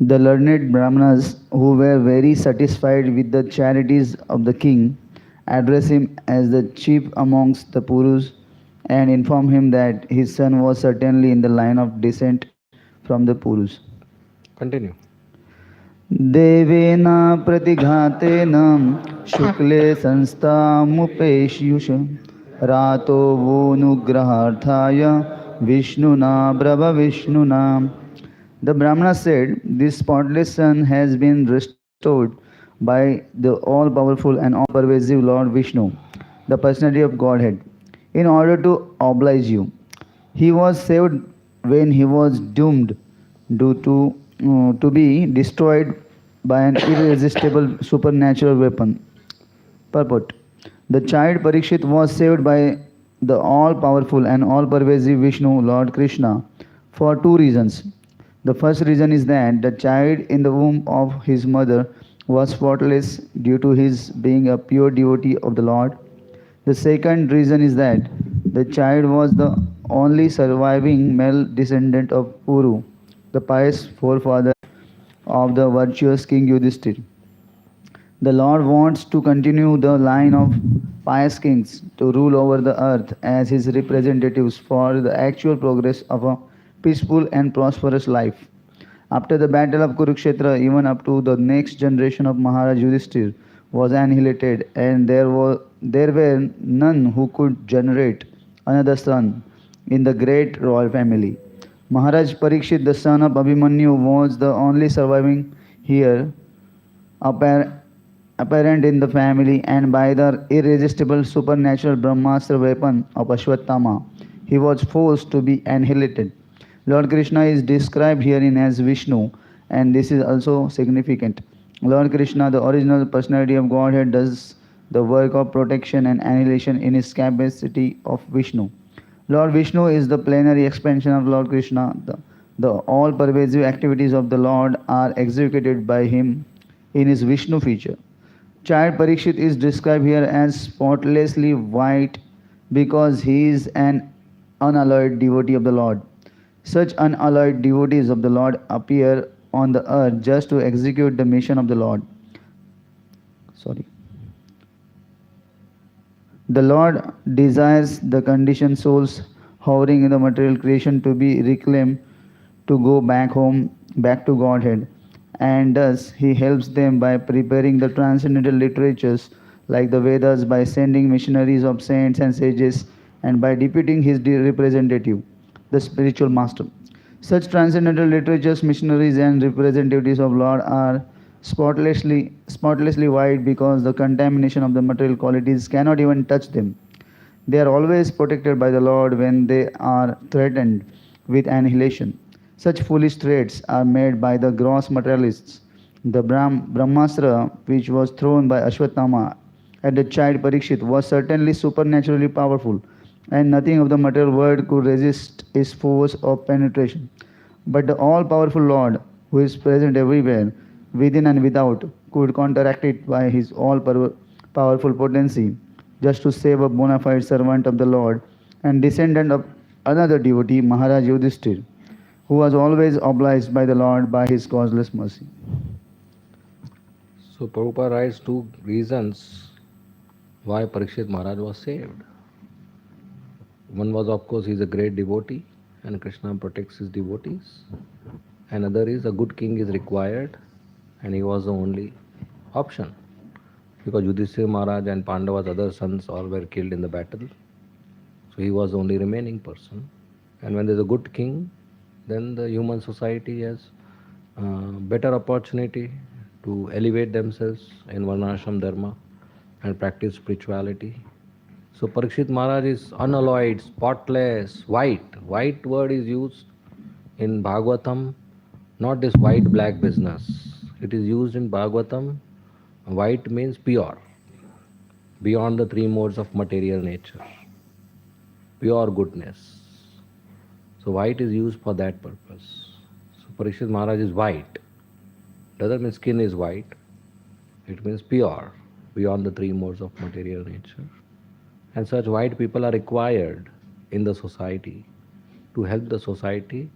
The learned Brahmanas, who were very satisfied with the charities of the king, address him as the chief amongst the Purus and informed him that his son was certainly in the line of descent from the Purus. Continue. Deven प्रतिघातेन शुक्ले संस्थामुपेष्युष रातो वोनुग्रहार्थाय विष्णुना ब्रह्मविष्णुना. The Brahmana said, this spotless son has been restored by the all-powerful and all-pervasive Lord Vishnu, the personality of Godhead, in order to oblige you. He was saved when he was doomed to be destroyed by an irresistible supernatural weapon. Purport. The child Parikshit was saved by the all-powerful and all-pervasive Vishnu, Lord Krishna, for two reasons. The first reason is that the child in the womb of his mother was faultless due to his being a pure devotee of the Lord. The second reason is that the child was the only surviving male descendant of Puru, the pious forefather of the virtuous King Yudhishthira. The Lord wants to continue the line of pious kings to rule over the earth as his representatives for the actual progress of a peaceful and prosperous life. After the battle of Kurukshetra, even up to the next generation of Maharaj Yudhishthira was annihilated, and there were none who could generate another son in the great royal family. Maharaj Parikshit, the son of Abhimanyu, was the only surviving heir apparent in the family, and by the irresistible supernatural Brahmastra weapon of Ashwatthama, he was forced to be annihilated. Lord Krishna is described herein as Vishnu, and this is also significant. Lord Krishna, the original personality of Godhead, does the work of protection and annihilation in his capacity of Vishnu. Lord Vishnu is the plenary expansion of Lord Krishna. The all-pervasive activities of the Lord are executed by him in his Vishnu feature. Child Parikshit is described here as spotlessly white because he is an unalloyed devotee of the Lord. Such unalloyed devotees of the Lord appear on the earth just to execute the mission of the Lord. The Lord desires the conditioned souls hovering in the material creation to be reclaimed to go back home, back to Godhead, and thus he helps them by preparing the transcendental literatures like the Vedas, by sending missionaries of saints and sages, and by deputing his representative, the spiritual master. Such transcendental literatures, missionaries, and representatives of Lord are spotlessly white because the contamination of the material qualities cannot even touch them. They are always protected by the Lord when they are threatened with annihilation. Such foolish threats are made by the gross materialists. The Brahmastra, which was thrown by Ashwatthama at the child Parikshit, was certainly supernaturally powerful, and nothing of the material world could resist its force of penetration. But the all-powerful Lord, who is present everywhere, within and without, could counteract it by his all-powerful potency, just to save a bona fide servant of the Lord and descendant of another devotee, Maharaj Yudhishthira, who was always obliged by the Lord by his causeless mercy. So Prabhupada writes two reasons why Parikshit Maharaj was saved. One was, of course, he is a great devotee and Krishna protects his devotees. Another is a good king is required, and he was the only option. Because Yudhishthira Maharaj and Pandava's other sons all were killed in the battle. So he was the only remaining person. And when there is a good king, then the human society has better opportunity to elevate themselves in Varnashram Dharma and practice spirituality. So Parikshit Maharaj is unalloyed, spotless, white. White word is used in Bhagavatam, not this white-black business. It is used in Bhagavatam. White means pure, beyond the three modes of material nature, pure goodness. So white is used for that purpose. So Parikshit Maharaj is white. Doesn't mean skin is white. It means pure, beyond the three modes of material nature. And such white people are required in the society to help the society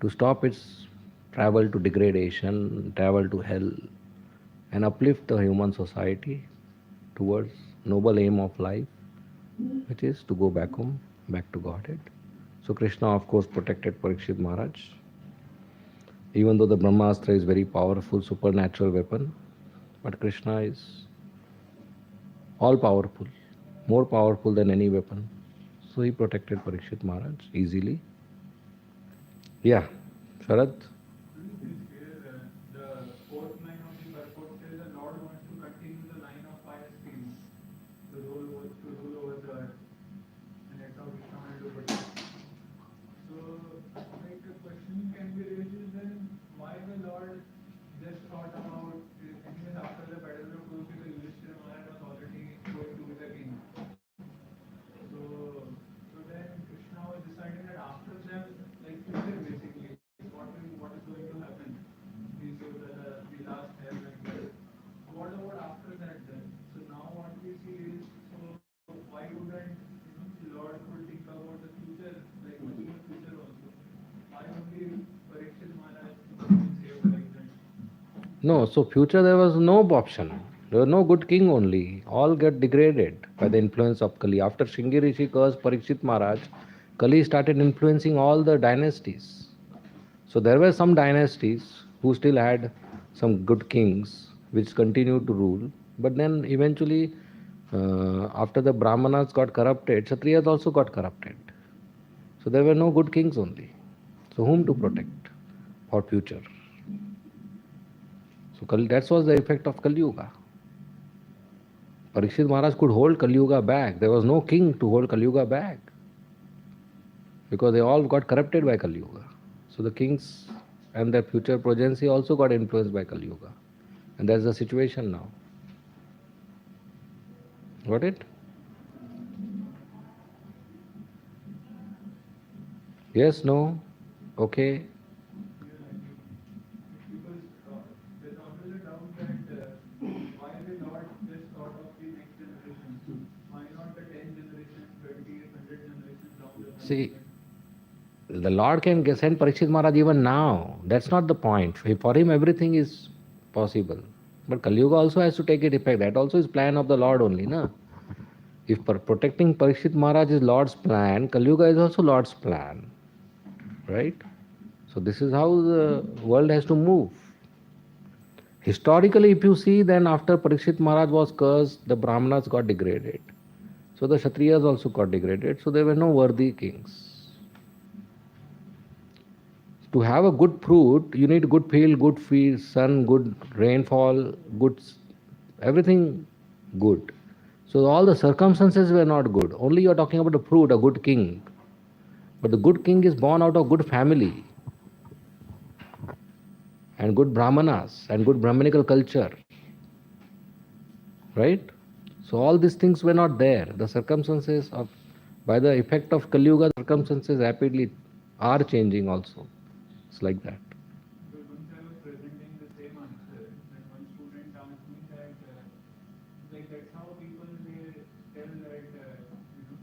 to stop its travel to degradation, travel to hell, and uplift the human society towards noble aim of life, which is to go back home, back to Godhead. So Krishna, of course, protected Parikshit Maharaj. Even though the Brahmastra is very powerful, supernatural weapon, but Krishna is all powerful, more powerful than any weapon. So he protected Parikshit Maharaj easily. Yeah, Sharad? The fourth line of the purport says the Lord wants to continue the line of pious kings to rule over the earth. And that's how Krishna will do it. So, like the question can be raised is then why the Lord just thought about anyways after the battle of Kurukshetra, Yudhishthira Maharaj was already going to be the king. So then Krishna was deciding that after them, like future basically, what is going to happen? The last hell and death. What about after that then? So now what we see is, so why wouldn't the Lord could think about the future, like much more future also? Why only Parikshit Maharaj is saved like that? No, so future there was no option. There was no good king only. All get degraded by the influence of Kali. After Shringi Rishi cursed Parikshit Maharaj, Kali started influencing all the dynasties. So there were some dynasties who still had some good kings which continued to rule. But then eventually, after the Brahmanas got corrupted, Kshatriyas also got corrupted. So there were no good kings only. So whom to protect for future? So that was the effect of Kali Yuga. Parikshit Maharaj could hold Kali Yuga back. There was no king to hold Kali Yuga back because they all got corrupted by Kali Yuga. So the kings and their future progeny also got influenced by Kali Yuga. And that's the situation now. Got it? Yes, no, okay. Because there's always a doubt that why the Lord just thought of the next generation? Why not the 10 generations, 20, 100 generations down the line? See, the Lord can send Parikshit Maharaj even now. That's not the point. For him, everything is possible. But Kali Yuga also has to take its effect. That also is plan of the Lord only, na? If protecting Parikshit Maharaj is Lord's plan, Kali Yuga is also Lord's plan. Right? So this is how the world has to move. Historically, if you see, then after Parikshit Maharaj was cursed, the Brahmanas got degraded. So the Kshatriyas also got degraded. So there were no worthy kings. To have a good fruit, you need good field, good sun, good rainfall, good everything good. So all the circumstances were not good. Only you are talking about the fruit, a good king. But the good king is born out of good family and good brahmanas and good brahmanical culture. Right? So all these things were not there. The circumstances of, by the effect of Kali Yuga, circumstances rapidly are changing also. It's like that. So once I was presenting the same answer, and one student asked me that, like that's how people they tell that,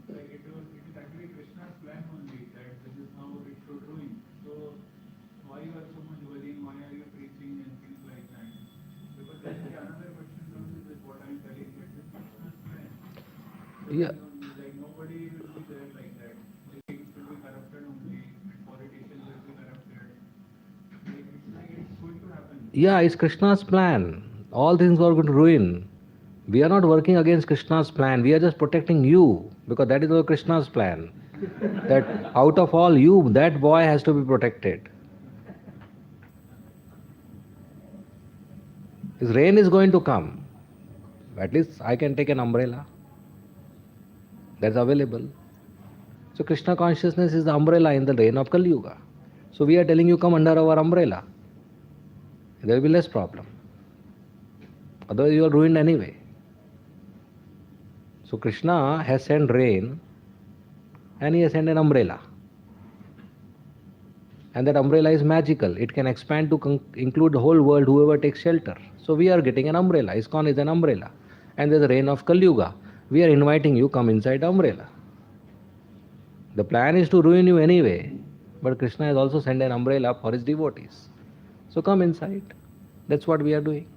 like it is actually Krishna's plan only that this is how it should ruin. So why you are so much worrying? Why are you preaching and things like that? Because then another question comes is what I'm telling. It is Krishna's plan. So Yeah. like nobody will be there like that. The kings will be corrupted only, and politicians will be corrupted. It's going to happen. Yeah, it's Krishna's plan. All things are going to ruin. We are not working against Krishna's plan. We are just protecting you because that is our Krishna's plan. That out of all you, that boy has to be protected. His rain is going to come. At least I can take an umbrella. That's available. So Krishna consciousness is the umbrella in the rain of Kali Yuga. So we are telling you come under our umbrella. There will be less problem. Otherwise you are ruined anyway. So Krishna has sent rain and he has sent an umbrella. And that umbrella is magical. It can expand to include the whole world, whoever takes shelter. So we are getting an umbrella. ISKCON is an umbrella. And there's the rain of Kali Yuga. We are inviting you, come inside the umbrella. The plan is to ruin you anyway. But Krishna has also sent an umbrella for his devotees. So come inside. That's what we are doing.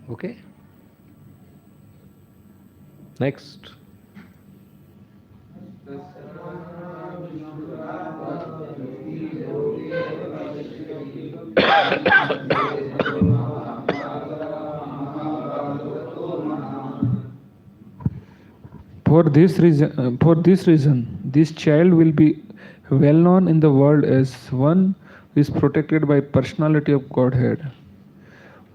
Okay? Next. For this reason, this child will be well known in the world as one who is protected by personality of Godhead.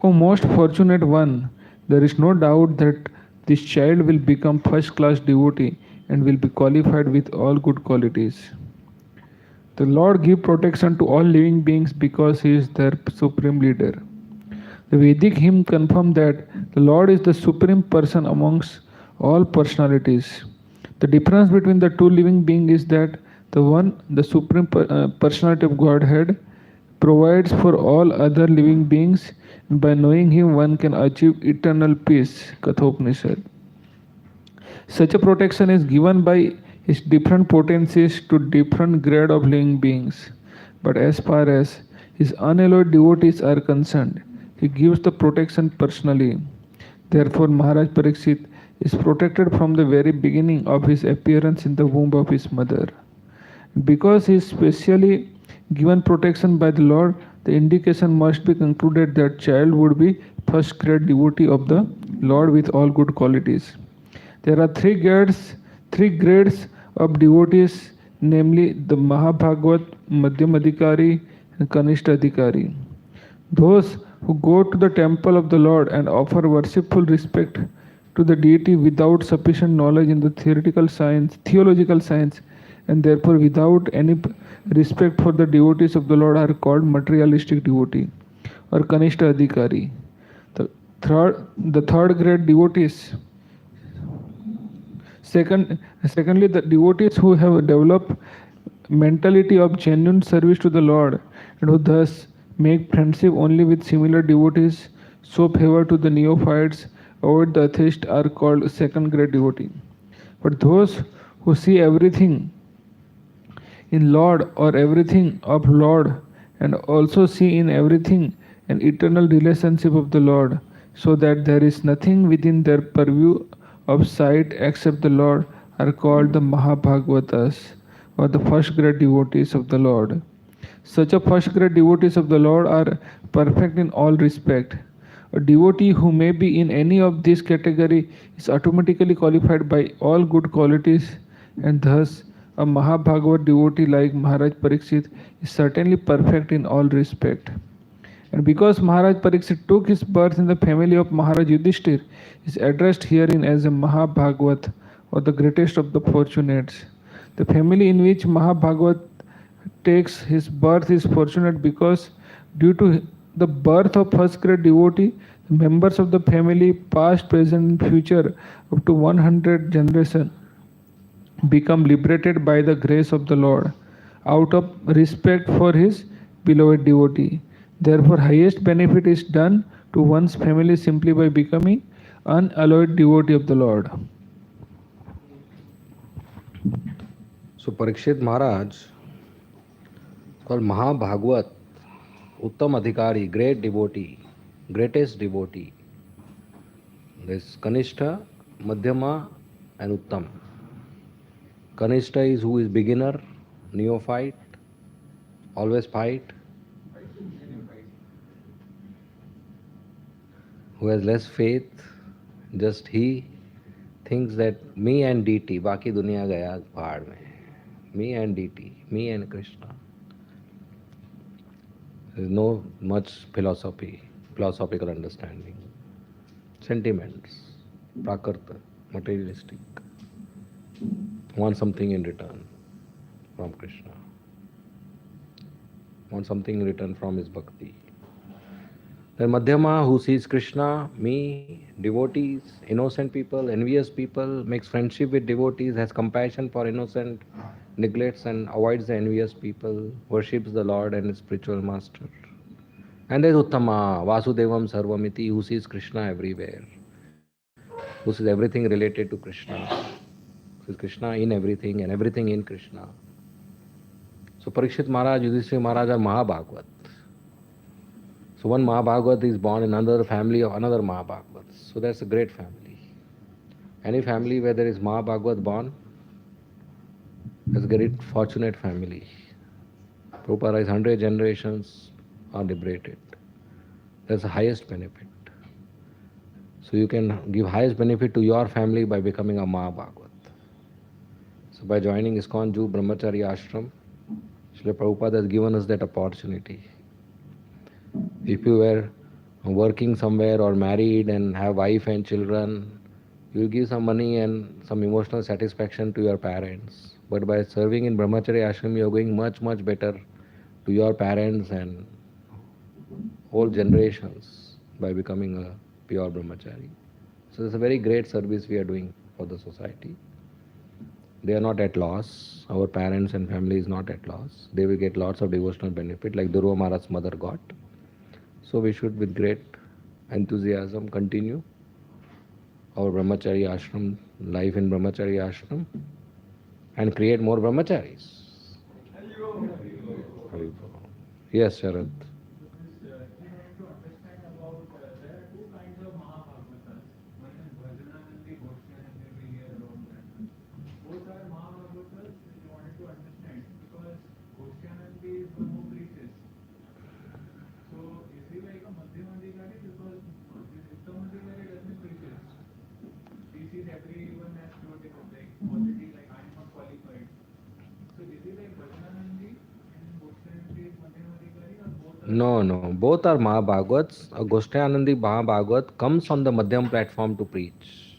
O most fortunate one, there is no doubt that this child will become first-class devotee and will be qualified with all good qualities. The Lord gives protection to all living beings because He is their supreme leader. The Vedic hymn confirms that the Lord is the supreme person amongst all personalities. The difference between the two living beings is that the supreme personality of Godhead, provides for all other living beings, and by knowing Him one can achieve eternal peace. Kathopanishad. Such a protection is given by His different potencies to different grade of living beings. But as far as His unalloyed devotees are concerned, He gives the protection personally. Therefore, Maharaj Parikshit is protected from the very beginning of his appearance in the womb of his mother. Because he is specially given protection by the Lord, the indication must be concluded that child would be first grade devotee of the Lord with all good qualities. There are three grades of devotees, namely the Mahabhagavat, Madhyam Adhikari, and Kanishta Adhikari. Those who go to the temple of the Lord and offer worshipful respect to the deity without sufficient knowledge in the theological science, and therefore without any respect for the devotees of the Lord are called materialistic devotee or Kanishta Adhikari. The third grade devotees. Secondly, the devotees who have developed mentality of genuine service to the Lord and who thus make friendship only with similar devotees, show favor to the neophytes, avoid the atheist, are called second grade devotee. But those who see everything in Lord or everything of Lord and also see in everything an eternal relationship of the Lord, so that there is nothing within their purview of sight except the Lord, are called the Mahabhagavatas or the first grade devotees of the Lord. Such a first grade devotees of the Lord are perfect in all respect. A devotee who may be in any of this category is automatically qualified by all good qualities, and thus a Mahabhagavat devotee like Maharaj Parikshit is certainly perfect in all respect. And because Maharaj Parikshit took his birth in the family of Maharaj Yudhishthir, is addressed herein as a Mahabhagavat or the greatest of the fortunates. The family in which Mahabhagavat takes his birth is fortunate because due to the birth of first grade devotee, the members of the family, past, present, and future, up to 100 generations, become liberated by the grace of the Lord, out of respect for his beloved devotee. Therefore, highest benefit is done to one's family simply by becoming unalloyed devotee of the Lord. So Parikshit Maharaj, called Mahabhagavat, Uttam Adhikari, great devotee, greatest devotee. There's Kanishta, Madhyama, and Uttam. Kanishta is who is beginner, neophyte, always fight, who has less faith, just he thinks that me and DT, बाकी दुनिया गया पहाड़ में, me and DT, me and Krishna. There is no much philosophical understanding, sentiments, prakarta, materialistic. Want something in return from Krishna. Want something in return from his bhakti. Then Madhyama, who sees Krishna, me, devotees, innocent people, envious people, makes friendship with devotees, has compassion for innocent, neglects and avoids the envious people, worships the Lord and his spiritual master. And there is Uttama, Vasudevam Sarvamiti, who sees Krishna everywhere, who sees everything related to Krishna, sees Krishna in everything and everything in Krishna. So Parikshit Maharaj, Yudhishthira Maharaj are Mahabhagavat. So one Mahabhagavat is born in another family of another Mahabhagavat. So that's a great family. Any family where there is Mahabhagavad born is a great fortunate family. Prabhupada is 100 generations are liberated. That's the highest benefit. So you can give highest benefit to your family by becoming a Mahabhagavat. So by joining ISKCON Ju Brahmachari Ashram, Srila Prabhupada has given us that opportunity. If you were working somewhere or married and have wife and children, you will give some money and some emotional satisfaction to your parents. But by serving in Brahmachari Ashram, you are going much, much better to your parents and whole generations by becoming a pure Brahmachari. So it's a very great service we are doing for the society. They are not at loss. Our parents and family is not at loss. They will get lots of devotional benefit like Dhruva Maharaj's mother got. So we should with great enthusiasm continue our Brahmachari Ashram, life in Brahmachari Ashram, and create more Brahmacharis. Yes, Sharad. No. Both are Mahabhagavats. Goshthayanandi Mahabhagavat comes on the Madhyam platform to preach.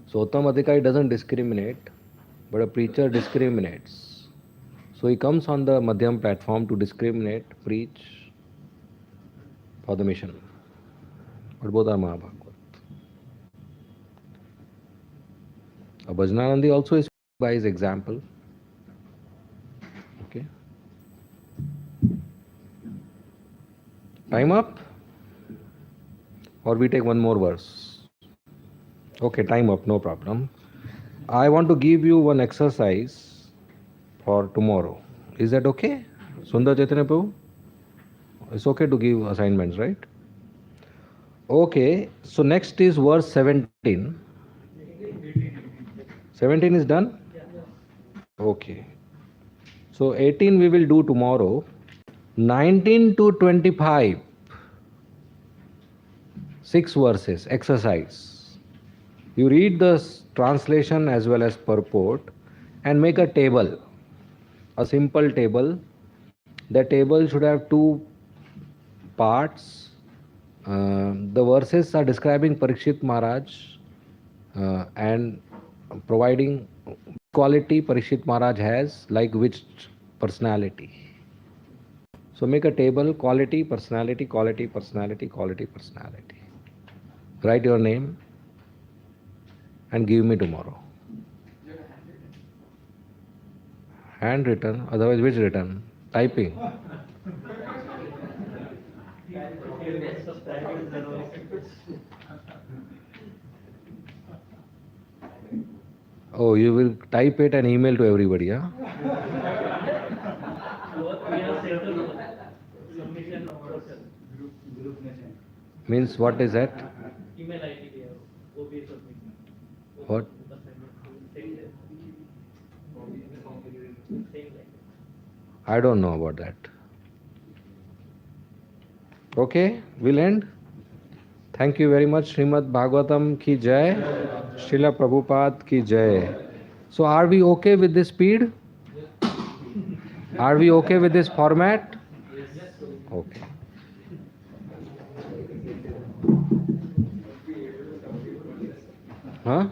So Uttam Adhikari doesn't discriminate, but a preacher discriminates. So he comes on the Madhyam platform to discriminate, preach for the mission. But both are Mahabhagavat. Bhajananandi also is by his example. Okay. Time up? Or we take one more verse? Okay, time up, no problem. I want to give you one exercise for tomorrow. Is that okay? Sundar Chaitanya Prabhu? It's okay to give assignments, right? Okay, so next is verse 17. 17 is done? Okay. So 18 we will do tomorrow. 19 to 25. 6 verses, exercise. You read the translation as well as purport and make a table. A simple table. The table should have 2 parts. The verses are describing Parikshit Maharaj and providing quality Parikshit Maharaj has, like which personality. So make a table, quality, personality, quality, personality, quality, personality. Write your name and give me tomorrow. Handwritten, otherwise which written? Typing. Oh, you will type it and email to everybody, huh? Means what is that? Email ID they have, OBA submission. What? I don't know about that. Okay, we'll end. Thank you very much. Srimad Bhagavatam ki jai. Srila Prabhupada ki jai. So are we okay with this speed? Are we okay with this format? Okay. Huh?